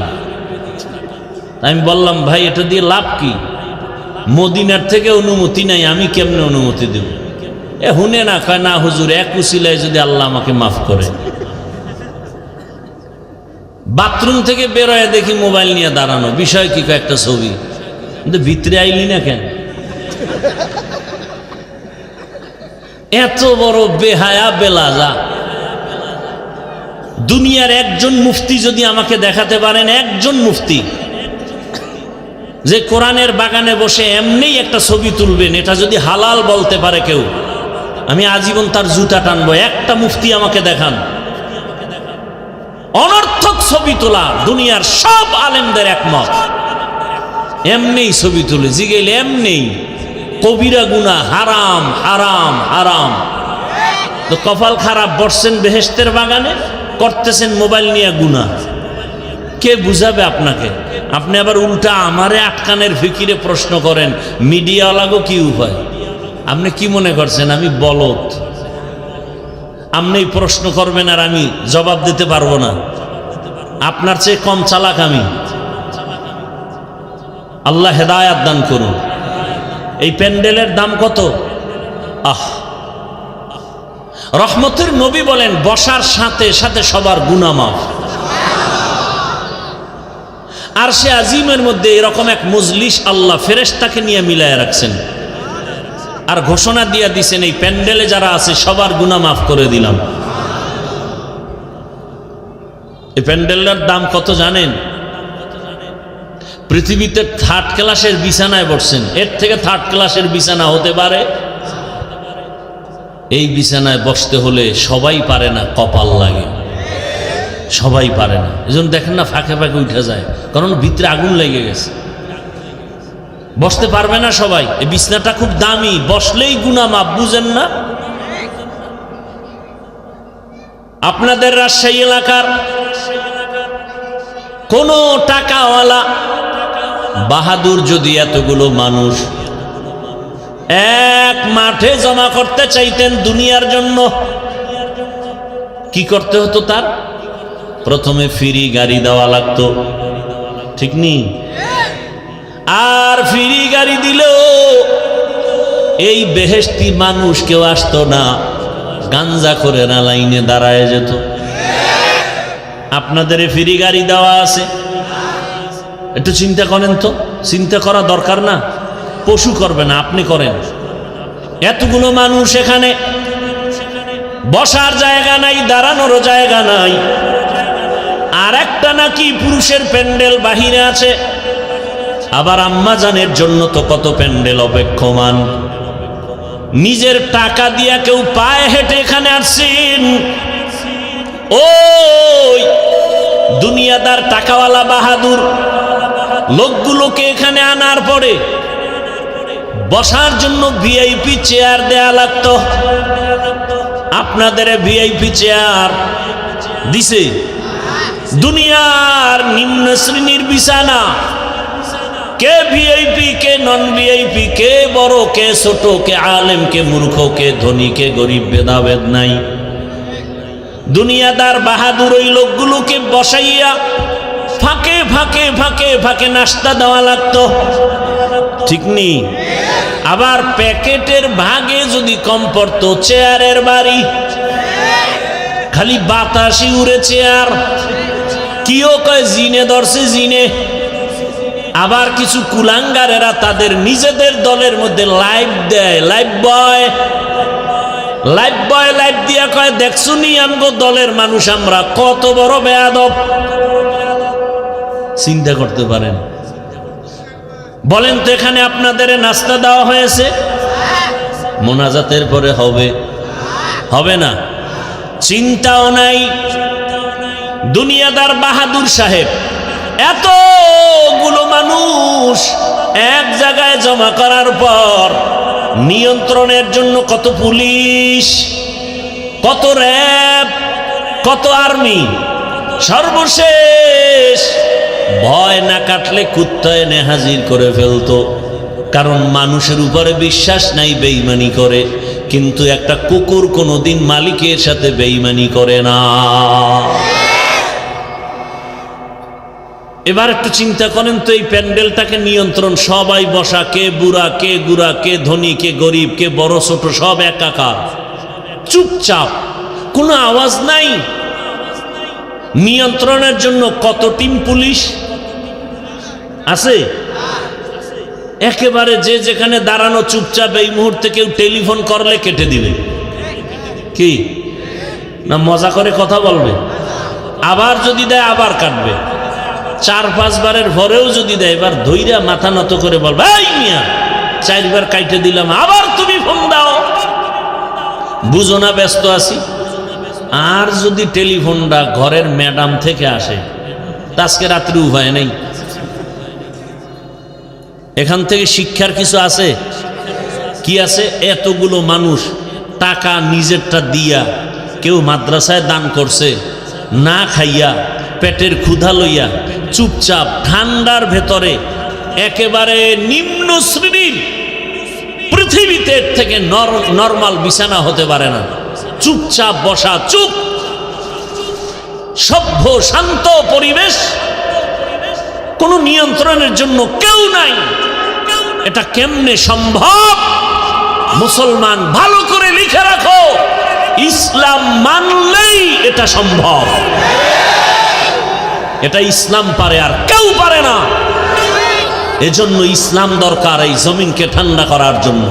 S1: আমি বললাম ভাই এটা দিয়ে লাভ কি? মদিনার থেকে অনুমতি নাই, আমি কেমনে অনুমতি দেব? হুনে না, কয় না হুজুর এক উসিলায় যদি আল্লাহ আমাকে মাফ করে। বাথরুম থেকে বেরোয় দেখি মোবাইল নিয়ে দাঁড়ানো, বিষয় কি? একটা ছবি। কিন্তু ভিতরে আইলি না কেন? এত বড় বেহায়া বেলাজা। দুনিয়ার একজন মুফতি যদি আমাকে দেখাতে পারেন, একজন মুফতি যে কোরআনের বাগানে বসে এমনি একটা ছবি তুলবেন, এটা যদি হালাল বলতে পারে কেউ, আমি আজীবন তার জুতা টানবো। একটা মুফতি আমাকে দেখান। অনর্থক ছবি তোলা দুনিয়ার সব আলেমদের একমত, এমনি ছবি তুলে জিগেলে এমনি কবিরা গুনাহ, হারাম হারাম হারাম। তো কপাল খারাপ, বসছেন বেহেশতের বাগানে, করতেছেন মোবাইল নিয়ে গুনাহ। কে বুঝাবে আপনাকে? আপনি আবার উল্টা আমারে আটকানের ফিকিরে প্রশ্ন করেন, মিডিয়াওয়ালাগো কি উপায়? আপনি কি মনে করছেন আমি বলদ? আপনি প্রশ্ন করবেন আর আমি জবাব দিতে পারবো না? আপনার চেয়ে কম চালাক আমি? আল্লাহ হেদায়াত দান করুন। এই প্যান্ডেলের দাম কত? রহমতের নবী বলেন বসার সাথে সাথে সবার গুনাহ মাফ। আর সে আজিমের মধ্যে এরকম এক মজলিস আল্লাহ ফেরেশতাকে নিয়ে মিলায় রাখছেন, আর ঘোষণা দিয়ে দিছেন এই প্যান্ডেলে যারা আছে সবার গুনাহ মাফ করে দিলাম। এই প্যান্ডেলের দাম কত জানেন? পৃথিবীতে থার্ড ক্লাসের বিছানায় বসছেন, এর থেকে থার্ড ক্লাসের বিছানা হতে পারে? এই বিছানায় বসতে হলে সবাই পারে না, কপাল লাগে, সবাই পারে না। এজন্য দেখেন না ফাঁকে ফাঁকে উঠে যায়, কারণ ভিতরে আগুন লেগে গেছে, বসতে পারবে না সবাই। এই বিছানাটা খুব দামি, বসলেই গুনাহ মাফ, বুঝেন না? আপনাদের রাজশাহী এলাকার কোন টাকাওয়ালা বাহাদুর যদি এতগুলো মানুষ এক মাঠে জমা করতে চাইতেন দুনিয়ার জন্য, কি করতে হতো? তার প্রথমে ফ্রি গাড়ি দেওয়া লাগতো, ঠিক নেই? আর ফ্রি গাড়ি দিলেও এই বেহেশতি মানুষ কেউ আসতো না, গাঞ্জা করে না লাইনে দাঁড়ায় যেত। আপনাদের ফ্রি গাড়ি দেওয়া আছে, একটু চিন্তা করেন তো। চিন্তা করা দরকার না? পশু করবে না, আপনি করেন। এতগুলো মানুষ এখানে, বসার জায়গা নাই, দাঁড়ানোর জায়গা নাই, আর একটা নাকি পুরুষের প্যান্ডেল বাহিরে আছে। আবার আম্মাজানের জন্য তো কত প্যান্ডেল অপেক্ষমান। নিজের টাকা দিয়া কেউ পায়ে হেঁটে এখানে আসছেন। ওই দুনিয়াদার টাকাওয়ালা বাহাদুর লোকগুলোকে এখানে আনার পরে বসার জন্য ভিআইপি চেয়ার দেয়া লাগতো। আপনাদের ভিআইপি চেয়ার দিছে? দুনিয়ার নিম্ন শ্রেণীর বিছানা, কে ভিআইপি কে নন ভিআইপি, কে বড় কে ছোট, কে আলেম কে মূর্খ, কে ধনী কে গরিব, ভেদাভেদ নাই। দুনিয়াদার বাহাদুর ওই লোকগুলোকে বসাইয়া ফাঁকে ফাঁকে ফাঁকে ফাঁকে নাস্তা দেওয়া লাগতো, ঠিক নেই? আবার প্যাকেটের ভাগে যদি কম পড়তো, চেয়ারের বাড়ি, খালি বাতাসি উড়ে চেয়ার। কিও কয় জিনে ধরছে জিনে। আবার কিছু কুলাঙ্গারেরা তাদের নিজেদের দলের মধ্যে লাইভ দেয়, লাইভ বয় লাইভ দিয়া কয় দেখছো নি আমগো দলের মানুষ আমরা কত বড় বেয়াদব। চিন্তা করতে পারেন? বলেন তো এখানে আপনাদের নাস্তা দেওয়া হয়েছে? মোনাজাতের পরে হবে? হবে না। চিন্তাও নাই। দুনিয়াদার বাহাদুর সাহেব এতগুলো মানুষ এক জায়গায় জমা করার পর নিয়ন্ত্রণের জন্য কত পুলিশ, কত র্যাব, কত আর্মি, সর্বশেষ ভয় না কাটলে কুত্তা এনে হাজির করে ফেলতো। কারণ মানুষের উপরে বিশ্বাস নাই, বেঈমানি করে। কিন্তু একটা কুকুর কোনোদিন মালিকের সাথে বেঈমানি করে না। এবার একটু চিন্তা করেন তো, এই প্যান্ডেলটাকে নিয়ন্ত্রণ, সবাই বসা, কে বুড়া কে গুড়া, কে ধনী কে গরিব, কে বড় ছোট, সব একাকার, চুপচাপ, কোনো আওয়াজ নাই। নিয়ন্ত্রণের জন্য কত টিম পুলিশ আছে? একেবারে যে যেখানে দাঁড়ানো চুপচাপ। এই মুহূর্তে কেউ টেলিফোন করলে কেটে দিবে, কি না মজা করে কথা বলবে, আবার যদি দেয় আবার কাটবে। 4-5 বারের পরেও যদি দেয়, এবার ধৈর্য মাথা নত করে বলবে এই মিয়া 4 বার কাইটে দিলাম, আবার তুমি ফোন দাও, বুঝো না ব্যস্ত আছি। আর যদি টেলিফোনটা ঘরের ম্যাডাম থেকে আসে, আজকে রাত্রি উপায় নেই। এখান থেকে শিক্ষার কিছু আছে? কি আছে? এতগুলো মানুষ টাকা নিজেরটা দিয়া কেউ মাদ্রাসায় দান করছে, না খাইয়া পেটের ক্ষুধা লইয়া চুপচাপ ঠান্ডার ভেতরে একেবারে নিম্ন শ্রেণীর, পৃথিবীতে থেকে নরমাল বিছানা হতে পারে না, চুপচাপ বসা, চুপ সভ্য শান্ত পরিবেশ, কোনো নিয়ন্ত্রণের জন্য কেউ নাই। এটা কেমনে সম্ভব? মুসলমান ভালো করে লিখে রাখো, ইসলাম মানলেই এটা সম্ভব। এটা ইসলাম পারে, আর কেউ পারে না। এজন্য ইসলাম দরকার এই জমিনকে ঠান্ডা করার জন্য।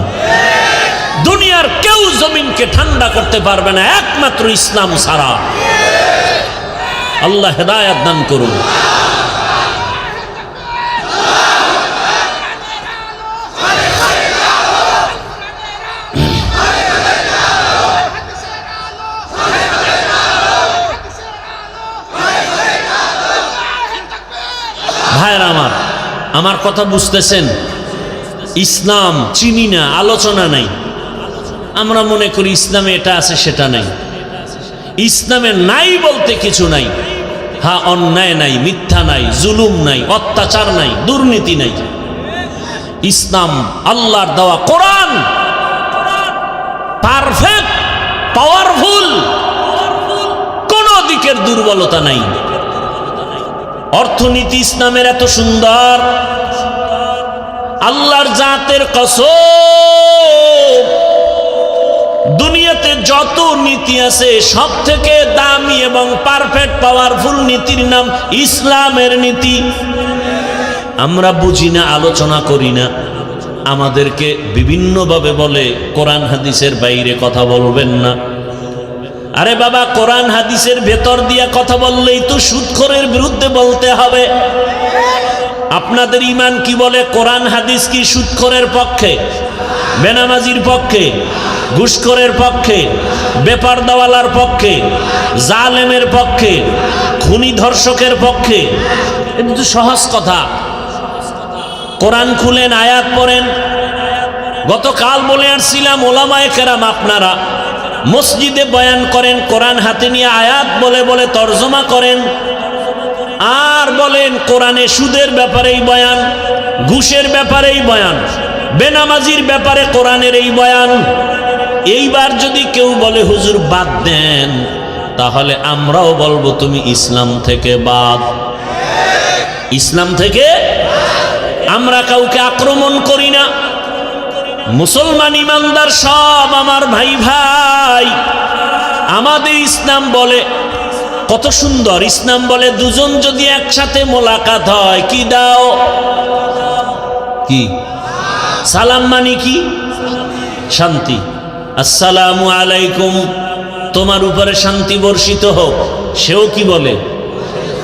S1: দুনিয়ার কেউ জমিনকে ঠান্ডা করতে পারবে না একমাত্র ইসলাম ছাড়া। আল্লাহ হেদায়েত দান করুন। ভাইরা আমার কথা বুঝতেছেন? ইসলাম চিনি না, আলোচনা নাই। আমরা মনে করি ইসলামে এটা আছে সেটা নাই। ইসলামে নাই বলতে কিছু নাই। হ্যাঁ, অন্যায় নাই, মিথ্যা নাই, জুলুম নাই, অত্যাচার নাই, দুর্নীতি নাই। ইসলাম আল্লাহর দেওয়া কোরআন পারফেক্ট, পাওয়ারফুল, কোন দিকের দুর্বলতা নাই। অর্থনীতি ইসলামের এত সুন্দর, আল্লাহর জাতের কসম, দুনিয়াতে যত নীতি আছে সব থেকে দামি এবং পারফেক্ট পাওয়ারফুল নীতির নাম ইসলামের নীতি। আমরা বুঝি না, আলোচনা করি না। আমাদেরকে বিভিন্নভাবে বলে কোরআন হাদিসের বাইরে কথা বলবেন না। আরে বাবা, কোরআন হাদিসের ভেতর দিয়া কথা বললেই তো সুদখোরের বিরুদ্ধে বলতে হবে। আপনাদের ঈমান কি বলে? কোরআন হাদিস কি সুদখোরের পক্ষে, বেনামাজির পক্ষে, ঘুষখোরের পক্ষে, বেপরদাওয়ালার পক্ষে, জালেমের পক্ষে, খুনি ধর্ষকের পক্ষে? এটা তো সহজ কথা। কোরআন খুলেন, আয়াত পড়েন। গতকাল বলে আসছিলাম, ওলামায়ে কেরাম আপনারা মসজিদে বয়ান করেন, কোরআন হাতে নিয়ে আয়াত বলে বলে তর্জমা করেন, আর বলেন কোরআনে সুদের ব্যাপারেই বয়ান, ঘুষের ব্যাপারেই বয়ান, বেনামাজির ব্যাপারে কোরআনের এই বয়ান। এইবার যদি কেউ বলে হুজুর বাদ দেন, তাহলে আমরাও বলবো তুমি ইসলাম থেকে বাদ। ইসলাম থেকে আমরা কাউকে আক্রমণ করি না। মুসলমান ইমানদার সব আমার ভাই ভাই। আমাদের ইসলাম বলে, কত সুন্দর ইসলাম বলে, দুজন যদি একসাথে মোলাকাত হয়, কি দাও? কি সালাম? মানে কি? শান্তি। আসসালামু আলাইকুম, তোমার উপরে শান্তি বর্ষিত হোক। সেও কি বলে?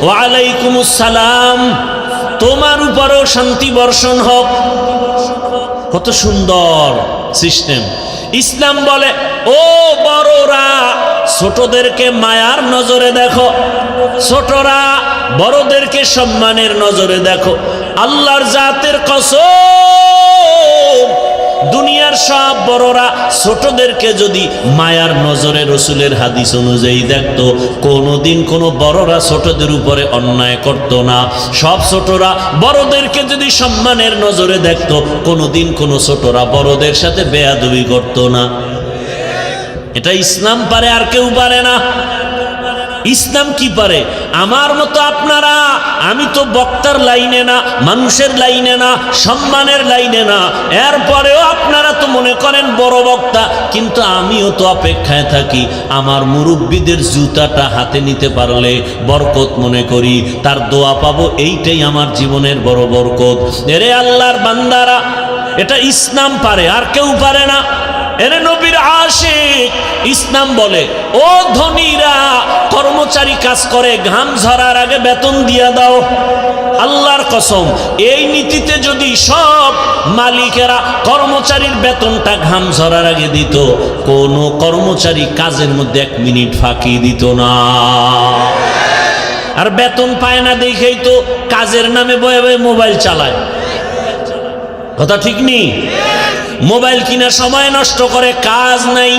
S1: ওয়ালাইকুম আসসালাম, তোমার উপরেও শান্তি বর্ষণ হোক। কত সুন্দর সিস্টেম। ইসলাম বলে, ও বড়রা ছোটদেরকে মায়ার নজরে দেখো, ছোটরা বড়দেরকে সম্মানের নজরে দেখো। আল্লাহর জাতের কসম, দুনিয়ার সব বড়রা ছোটদেরকে যদি মায়ার নজরে রসুলের হাদিস অনুযায়ী দেখতো, কোনোদিন কোনো বড়রা ছোটদের উপরে অন্যায় করত না। সব ছোটরা বড়দেরকে যদি সম্মানের নজরে দেখতো, কোনোদিন কোনো ছোটরা বড়দের সাথে বেয়াদবি করত না। এটা ইসলাম পারে, আর কেউ পারে না। ইসলাম কি পারে? আমার মতো আপনারা, আমি তো বক্তার লাইনে না, মানুষের লাইনে না, সম্মানের লাইনে না। এরপরেও আপনারা তো মনে করেন বড় বক্তা, কিন্তু আমিও তো অপেক্ষায় থাকি। আমার মুরব্বীদের জুতাটা হাতে নিতে পারলে বরকত মনে করি, তার দোয়া পাবো, এইটাই আমার জীবনের বড় বরকত। এরে আল্লাহর বান্দারা, এটা ইসলাম পারে, আর কেউ পারে না। এরে নবীর আশিক, ইসলাম বলে, ও ধনীরা, কর্মচারী কাজ করে, ঘাম ঝরার আগে বেতন দিয়া দাও। আল্লাহর কসম, এই নীতিতে যদি সব মালিকেরা কর্মচারীর বেতনটা ঘাম ঝরার আগে দিত, কোনো কর্মচারী কাজের মধ্যে 1 মিনিট ফাঁকি দিত না। আর বেতন পায় না দেখেই তো কাজের নামে বয়ে বয়ে মোবাইল চালায়। কথা ঠিক নেই? মোবাইল কিনা সময় নষ্ট করে, কাজ নাই।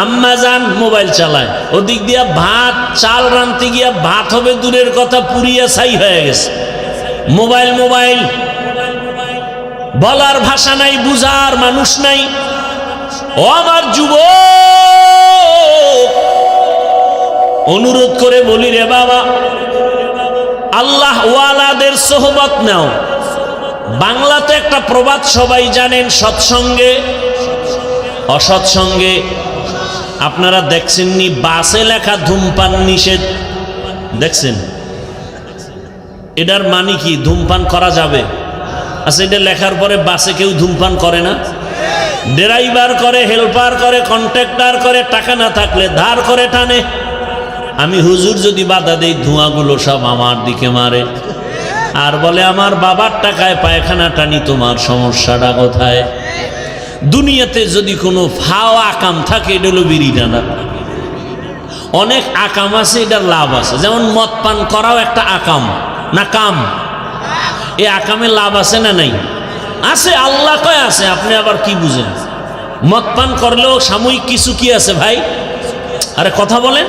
S1: আম্মা যান মোবাইল চালায়, ওদিক দিয়া ভাত চাল রাঁধতে গিয়া ভাত হবে দূরের কথা, পুরিয়া ছাই হয়ে গেছে। মোবাইল মোবাইল বলার ভাষা নাই, বুঝার মানুষ নাই। ও আমার যুবক, অনুরোধ করে বলি রে বাবা, আল্লাহ ওয়ালাদের সোহবত নাও। বাংলাতে একটা প্রবাদ সবাই জানেন, সৎসঙ্গে অসৎসঙ্গে। আপনারা দেখছেননি বাসে লেখা ধূমপান নিষেধ, দেখছেন? এটার মানে কি? ধূমপান করা যাবে? আচ্ছা, এটা লেখার পরে বাসে কেউ ধূমপান করে না? ড্রাইভার করে, হেল্পার করে, কন্ট্রাক্টর করে, টাকা না থাকলে ধার করে টানে। আমি হুজুর যদি বাধা দেই, ধোঁয়াগুলো সব আমার দিকে মারে আর বলে আমার বাবার টাকায় পায়খানা টানি, তোমার সমস্যাটা কোথায়? দুনিয়াতে যদি কোনো ফাও আকাম থাকে, এটা হলো বিড়ি টানা। অনেক আকাম আছে, এটার লাভ আছে। যেমন মদ পান করাও একটা আকাম না কাম? এই আকামে লাভ আছে না নাই? আছে, আল্লাহ কয় আছে। আপনি আবার কি বুঝেন? মদ পান করলেও সাময়িক কিছু কি আছে ভাই? আরে কথা বলেন,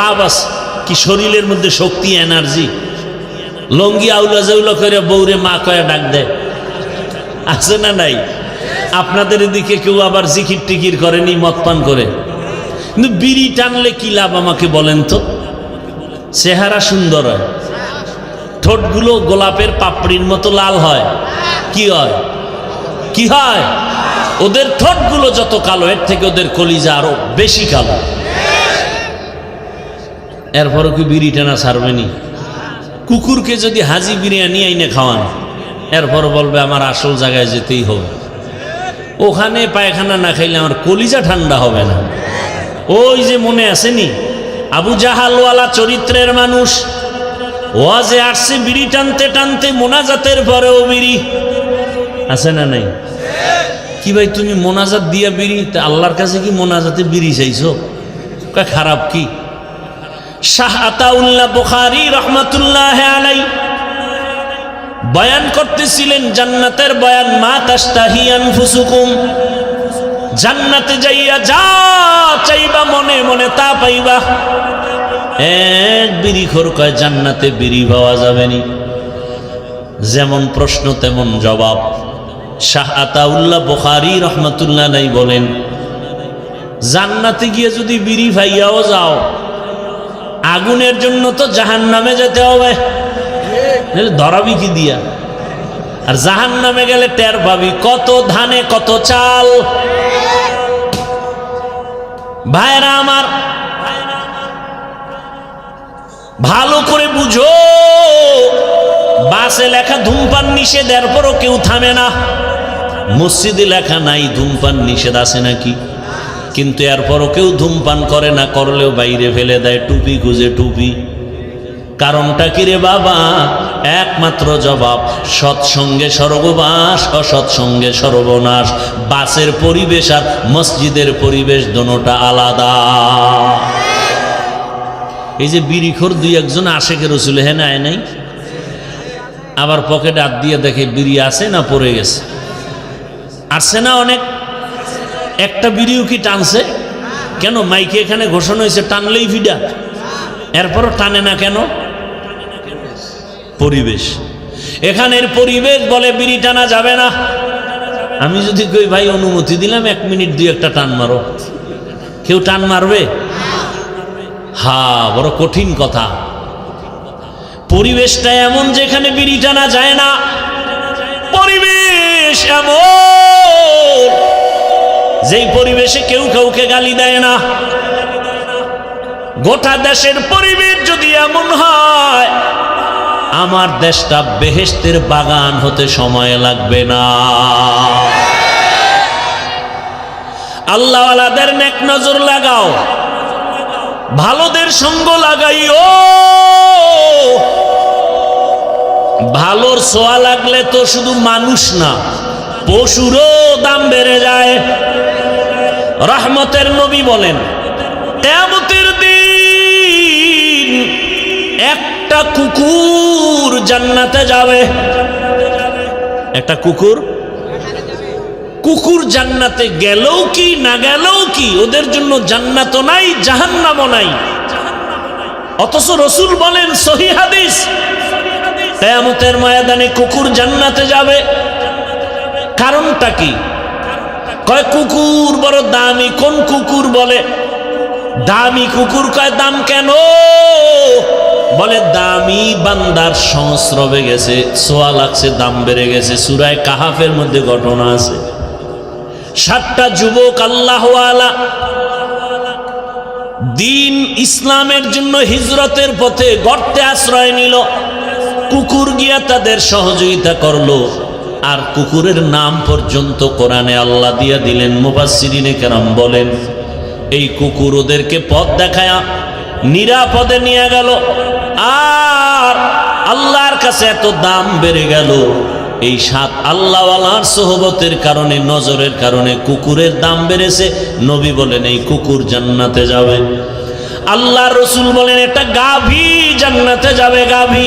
S1: লাভ আছে। কি শরীরের মধ্যে শক্তি, এনার্জি। লঙ্গি আউলা জাউলা করে বউরে মা কয়া ডাক দেয়, আছে না নাই? আপনাদের এদিকে কেউ আবার জিকির টিকির করেনি মদ পান করে, কিন্তু বিড়ি টানলে কি লাভ আমাকে বলেন তো? চেহারা সুন্দর হয়, ঠোঁটগুলো গোলাপের পাপড়ির মতো লাল হয়। কি হয়? কি হয়? ওদের ঠোঁটগুলো যত কালো, এর থেকে ওদের কলিজা আরো বেশি কালো। এরপরও কি বিড়ি টানা ছাড়বেনি? কুকুরকে যদি হাজি বিরিয়ানি আইনে খাওয়ান, এরপর বলবে আমার আসল জায়গায় যেতেই হবে। ওখানে পায়খানা না খাইলে আমার কলিজা ঠান্ডা হবে না। ওই যে মনে আসেনি, আবু জাহালওয়ালা চরিত্রের মানুষ ওয়াজে আসছে বিড়ি টানতে টানতে, মোনাজাতের পরেও বিড়ি। আছে না নাই? কি ভাই তুমি মোনাজাত দিয়া বিড়ি, তা আল্লাহর কাছে কি মোনাজাতে বিড়ি চাইছো? খারাপ কি? শাহ আতাউল্লাহ বুখারী রহমাতুল্লাহ আলাইহি বয়ান করতেছিলেন জান্নাতের বয়ান, মা তাশতাহি আনফুসুকুম, জান্নাতে যাইয়া যা চাইবা মনে মনে তা পাইবা। এক বিড়িখোর কয় জান্নাতে বিড়ি পাওয়া যাবে নি। যেমন প্রশ্ন তেমন জবাব। শাহ আতাউল্লাহ বুখারী রহমাতুল্লাহ আলাইহি বলেন, জান্নাতে গিয়ে যদি বিড়ি পাইয়াও যাও, আগুনের জন্য তো জাহান্নামে যেতে হবে, ধরাবি কি দিয়া? আর জাহান্নামে গেলে টের পাবি কত ধানে কত চাল। ভাইরা আমার, ভালো করে বুঝো, বাসে লেখা ধূমপান নিষেধ, এরপরও কেউ থামে না। মসজিদে লেখা নাই ধূমপান নিষেধ, আছে নাকি? কিন্তু এরপরও কেউ ধূমপান করে না, করলেও বাইরে ফেলে দেয় টুপি খুঁজে টুপি। কারণটা কি রে বাবা? একমাত্র জবাব, সৎসঙ্গে স্বর্গবাস, অসৎসঙ্গে সর্বনাশ। বাসের পরিবেশ আর মসজিদের পরিবেশ দোনোটা আলাদা। এই যে বিড়িখোর দুই একজন আশেকের রসুল হ্যাঁ আয় নাই, আবার পকেটে হাত দিয়ে দেখে বিড়ি আছে না পড়ে গেছে। আসছে না অনেক? একটা বিড়িও কি টানছে? কেন? মাইকে এখানে ঘোষণা হয়েছে টানলেই ফিডা, এরপরও টানে না কেন? পরিবেশ, এখানের পরিবেশ বলে বিড়ি টানা যাবে না। আমি যদি কই ভাই অনুমতি দিলাম 1 মিনিট 2 একটা টান মারো, কেউ টান মারবে? হ্যাঁ, বড় কঠিন কথা। পরিবেশটা এমন যেখানে বিড়ি টানা যায় না। পরিবেশ এমন যেই পরিবেশে কেউ কাউকে গালি দেয় না। গোটা দেশের পরিবেশ যদি এমন হয়, আমার দেশটা বেহেশতের বাগান হতে সময় লাগবে না। আল্লাহওয়ালাদের নেক নজর লাগাও, ভালোদের সঙ্গ লাগাইও। ভালোর ছোঁয়া লাগলে তো শুধু মানুষ না, পশুরও দাম বেড়ে যায়। রহমতের নবী বলেন, কিয়ামতের দিন একটা কুকুর জান্নাতে যাবে। একটা কুকুর কুকুর জান্নাতে গেলেও কি না গেলেও কি, ওদের জন্য জান্নাতও নাই জাহান্নামও নাই। অথচ রাসূল বলেন সহিহ হাদিস, কিয়ামতের ময়দানে কুকুর জান্নাতে যাবে। কারণটা কি? কয় কুকুর বড় দামি। কোন কুকুর? বলে দামি কুকুর। কয় দাম কেন? বলে দামি বান্দার সংস্রবে গেছে, ছোঁয়া লাগছে, দাম বেড়ে গেছে। সূরা কাহাফের মধ্যে ঘটনা আছে, 7টা যুবক আল্লাহওয়ালা দিন ইসলামের জন্য হিজরতের পথে গর্তে আশ্রয় নিল। কুকুর গিয়া তাদের সহযোগিতা করলো, আর কুকুরের নাম পর্যন্ত কোরআনে আল্লাহ দিয়া দিলেন। মুফাসসিরিনে কেরাম বলেন এই কুকুর ওদেরকে পথ দেখায়া নিরাপদে নিয়ে গেল। আর আল্লাহর কাছে এত দাম বেড়ে গেল, এই 7 আল্লাহওয়ালার সোহবতের কারণে, নজরের কারণে কুকুরের দাম বেড়েছে। নবী বলেন এই কুকুর জান্নাতে যাবে। আল্লাহর রাসূল বলেন এটা গাভী জান্নাতে যাবে। গাভী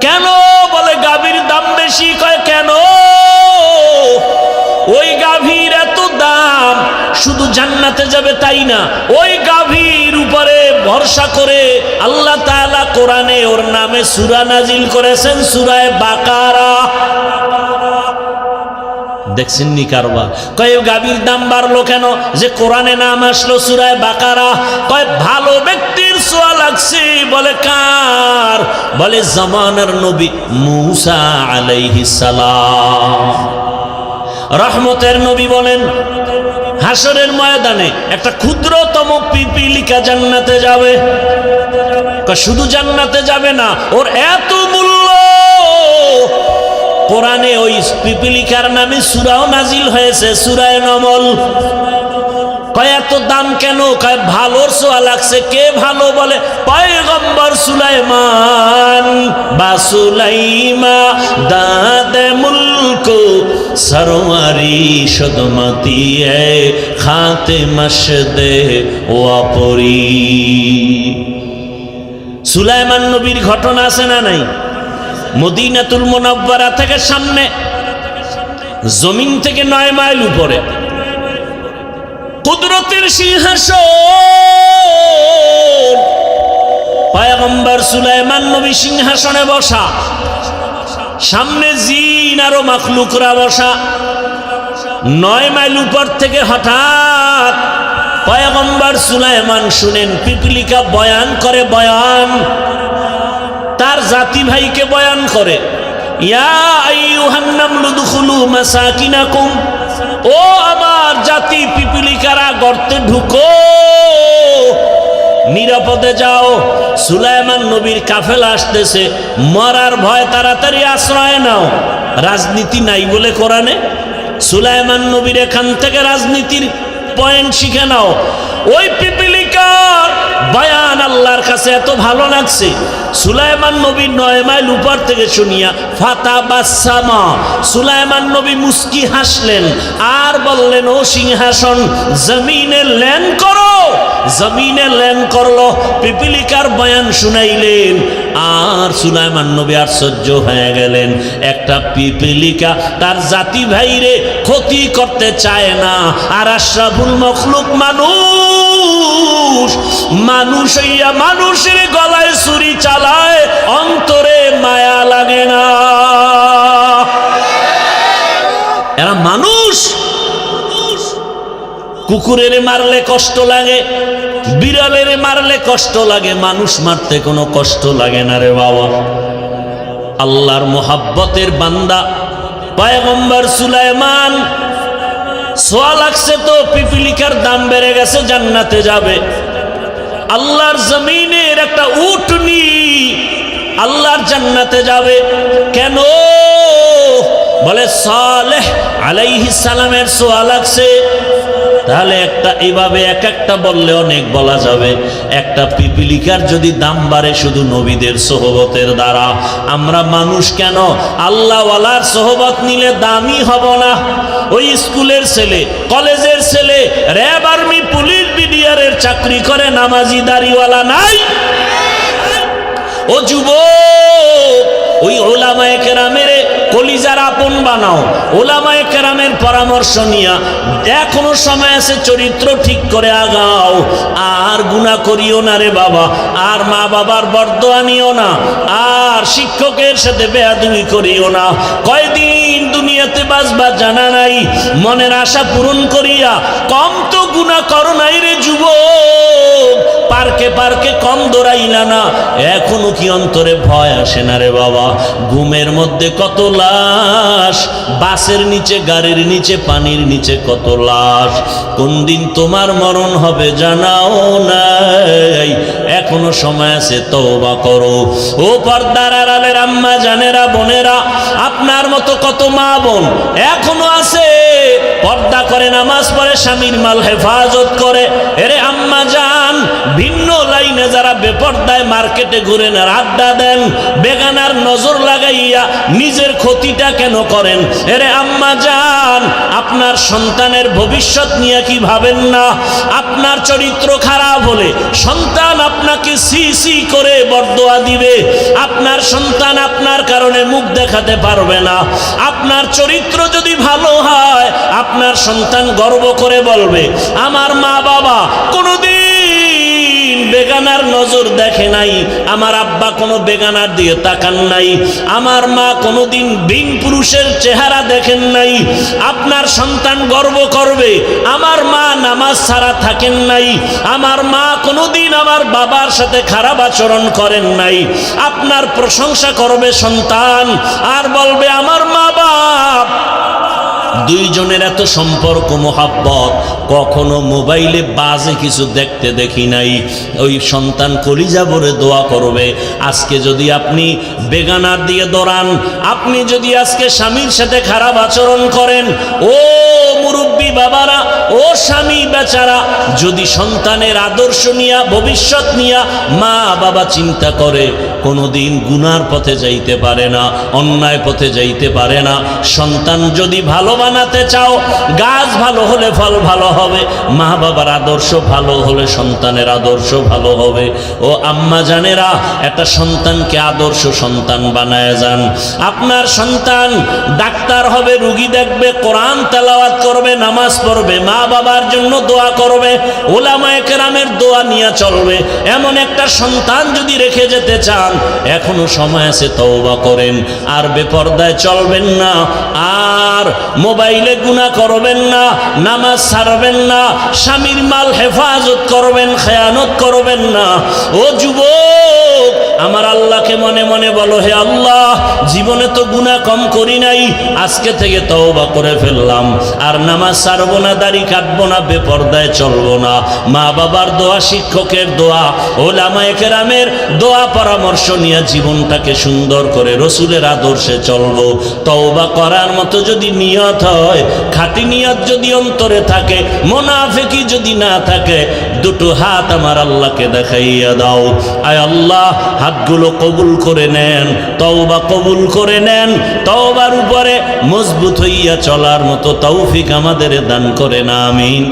S1: কেন? বলে গাভীর দাম বেশি। কয় কেন? ওই গাভীর এত দাম, শুধু জান্নাতে যাবে তাই না, ওই গাভীর উপরে ভরসা করে আল্লাহ তাআলা কোরআনে ওর নামে সূরা নাজিল করেছেন, সূরা বাকারা। দেখছেন নি কারবার? কয় গাভীর দাম বাড়লো কেন? যে কোরআনে নাম আসলো সূরা বাকারা। কয় ভালো ব্যক্তির ছোঁয়া লাগছে। বলে কার? বলে জামানার নবী মূসা আলাইহিস সালাম, রহমতের নবী। বলেন হাসরের ময়দানে একটা ক্ষুদ্রতম পিপিলিকা জান্নাতে যাবে। শুধু জান্নাতে যাবে না, ওর এত মূল্য। কোরআনে ওই পিপিলিকার নামে সূরাও নাজিল হয়েছে, সূরা নমল। কয় এত দাম কেন? কয় ভালোর ছোঁয়া লাগছে। কে ভালো? বলে পয়গম্বর সুলাইমান। বা সুলাইমা দাদে মুলক সরওয়ারি সদমতি এ খাতে মশদে ওয়াপরি। সুলাইমান নবীর ঘটনা আছে না নাই? মদিনাতুল মুনাওয়ারা থেকে সামনে, জমিন থেকে 9 মাইল উপরে কুদরতের সিংহাসন। পয়গম্বর সুলাইমান নবী সিংহাসনে বসা, সামনে জিন আরো মাখলুকরা বসা। 9 মাইল উপর থেকে হঠাৎ পয়গম্বর সুলাইমান শুনেন পিপিলিকা বয়ান করে। বয়ান তার জাতি ভাইকে বয়ান করে, ইয়া আইয়ুহান নামলু দুখুলু মাসাকিনাকুম, ও আমার জাতি পিপিলিকারা গর্তে ঢুকো, নিরাপদে যাও। সুলাইমান নবীর কাফেলা আসতেছে, মরার ভয়, তাড়াতাড়ি আশ্রয় নাও। রাজনীতি নাই বলে কোরআনে। সুলাইমান নবীর এখান থেকে রাজনীতির পয়েন্ট শিখে নাও। ওই পিপিলিকার বয়ান আল্লাহর কাছে এত ভালো লাগছে, সুলাইমান নবী 9 মাইল উপর থেকে শুনিয়া ফাতাবাসসামা, সুলাইমান নবী মুস্কি হাসলেন আর বললেন ও সিংহাসন জমিনে ল্যান্ড করো। জমিনে ল্যান্ড করলো, পিপিলিকার বয়ান শুনাইলেন। আর সুলাইমান নবী আশ্চর্য হয়ে গেলেন, একটা পিপিলিকা তার জাতি ভাইরে ক্ষতি করতে চায় না, আর আশরাফুল মখলুক মানুষ, মানুষ হইয়া মানুষের গলায় ছুরি চালায়, অন্তরে মায়া লাগে না। এরা মানুষ। কুকুরের মারলে কষ্ট লাগে, বিড়ালের মারলে কষ্ট লাগে, মানুষ মারতে কোনো কষ্ট লাগে না রে বাবা। আল্লাহর মোহাব্বতের বান্দা পয়গম্বর সুলাইমান, ছোঁয়া লাগছে তো পিপিলিকার দাম বেড়ে গেছে, জান্নাতে যাবে। আল্লাহর জমিনের একটা উটনি আল্লাহর জান্নাতে যাবে। কেন? বলে সালেহ আলাইহিস সালামের ছোঁয়া লাগছে। তাহলে একটা এইভাবে এক একটা বললে অনেক বলা যাবে। একটা পিপিলিকার যদি দাম বাড়ে শুধু নবীদের সোহবতের দ্বারা, আমরা মানুষ কেন আল্লাহওয়ালার সোহবত নিলে দামি হব না? ওই স্কুলের ছেলে, কলেজের ছেলে, র্যাব, আর্মি, পুলিশ, বিডিআরের চাকরি করে, নামাজি দাড়িওয়ালা নাই? ও যুবক, ওই ওলামায়ে কেরামের কলিজার আপন বানাও, ওলামায়ে কেরামের পরামর্শ নিয়া এখনো সময় আছে, চরিত্র ঠিক করে আগাও। আর গুনাহ করিও না রে বাবা, আর মা বাবার বরদোয়া নিও না, আর শিক্ষকের সাথে বেয়াদবি করিও না। কয়দিন দুনিয়াতে বাঁচবা জানা নাই, মনের আশা পূরণ করিয়া কম তো গুনাহ করো নাই রে যুবক, পার্কে পার্কে কম দৌড়াইলা না, এখনো কি অন্তরে ভয় আসে না রে বাবা? ঘুমের মধ্যে কত লাশ, বাসের নিচে, গাড়ির নিচে, পানির নিচে কত লাশ। কোন দিন তোমার মরণ হবে জানাও নাই, এখনো সময় আছে, তওবা করো। ও পর্দার আড়ালের আম্মা জানেরা, বোনেরা, আপনার মতো কত মা বোন এখনো আছে পর্দা করে, নামাজ পড়ে, স্বামীর মাল হেফাজত করে। এরে আম্মা জান, ভিন্ন লাইনে যারা বেপর্দায় মার্কেটে ঘুরেন আর আড্ডা দেন, বেগানার নজর লাগাইয়া নিজের ক্ষতিটা কেন করেন? এরে আম্মা জান, আপনার সন্তানের ভবিষ্যৎ নিয়ে কি ভাবেন না? আপনার চরিত্র খারাপ হলে সন্তান আপনাকে সি সি করে বরদোয়া দিবে, আপনার সন্তান আপনার কারণে মুখ দেখাতে পারবে না। আপনার চরিত্র যদি ভালো হয়, আপনার সন্তান গর্ব করে বলবে, আমার মা বাবা কোনোদিন বেগানার নজর দেখে নাই, আমার আব্বা কোনো বেগানার দিয়ে তাকান নাই, আমার মা কোনোদিন বিন পুরুষের চেহারা দেখেন নাই। আপনার সন্তান গর্ব করবে, আমার মা নামাজ ছাড়া থাকেন নাই, আমার মা কোনোদিন আমার বাবার সাথে খারাপ আচরণ করেন নাই। আপনার প্রশংসা করবে সন্তান, আর বলবে আমার মা বাপ দুইজনের এত সম্পর্ক মোহাব্বত, কখনো মোবাইলে বাজে কিছু দেখতে দেখি নাই। ওই সন্তান কলিজা ভরে দোয়া করবে। আজকে যদি আপনি বেগানার দিয়ে দৌড়ান, আপনি যদি আজকে স্বামীর সাথে খারাপ আচরণ করেন, ও মুরব্বী বাবারা, ও স্বামী বেচারা, যদি সন্তানের আদর্শ নিয়া, ভবিষ্যৎ নিয়া মা বাবা চিন্তা করে, কোনোদিন গুনার পথে যাইতে পারে না, অন্যায় পথে যাইতে পারে না। সন্তান যদি ভালো বানাতে চাও, গাছ ভালো হলে ফল ভালো হবে, মা বাবার আদর্শ ভালো হলে সন্তানের আদর্শ ভালো হবে। ও আম্মা জানেরা, একটা সন্তানকে আদর্শ সন্তান বানায় যান। আপনার সন্তান ডাক্তার হবে, রুগী দেখবে, কোরআন তেলাওয়াত করবে, নামাজ পড়বে, মা বাবার জন্য দোয়া করবে, ওলামায়ে কেরামের দোয়া নিয়ে চলবে। এমন একটা সন্তান যদি রেখে যেতে চান, এখনো সময় আছে, তওবা করেন। আর বেপরদায় চলবেন না, আর মোবাইলে গুনাহ করবেন না, নামাজ ছাড়বেন না, স্বামীর মাল হেফাজত করবেন, খেয়ানত করবেন না। ও যুবক, আমার আল্লাহকে মনে মনে বলো, হে আল্লাহ, জীবনে তো গুনাহ কম করি নাই, আজকে থেকে তওবা করে ফেললাম, আর নামাজ ছাড়বো না, দাড়ি কাটবো না, বেপরদায় চলবো না। মা বাবার দোয়া, শিক্ষকের দোয়া, ওলামায়ে কেরামের দোয়া পরামর্শ নিয়ে জীবনটাকে সুন্দর করে রসুলের আদর্শে চলবো। তওবা করার মতো যদি নিয়ত হয়, খাঁটি নিয়ত যদি অন্তরে থাকে, মুনাফিকি যদি না থাকে, দুটো হাত আমার আল্লাহকে দেখাইয়া দাও। আয় আল্লাহ, হাতগুলো কবুল করে নেন, তওবা কবুল করে নেন, তওবার উপরে মজবুত হইয়া চলার মতো তৌফিক আমাদের দান করেন, আমিন।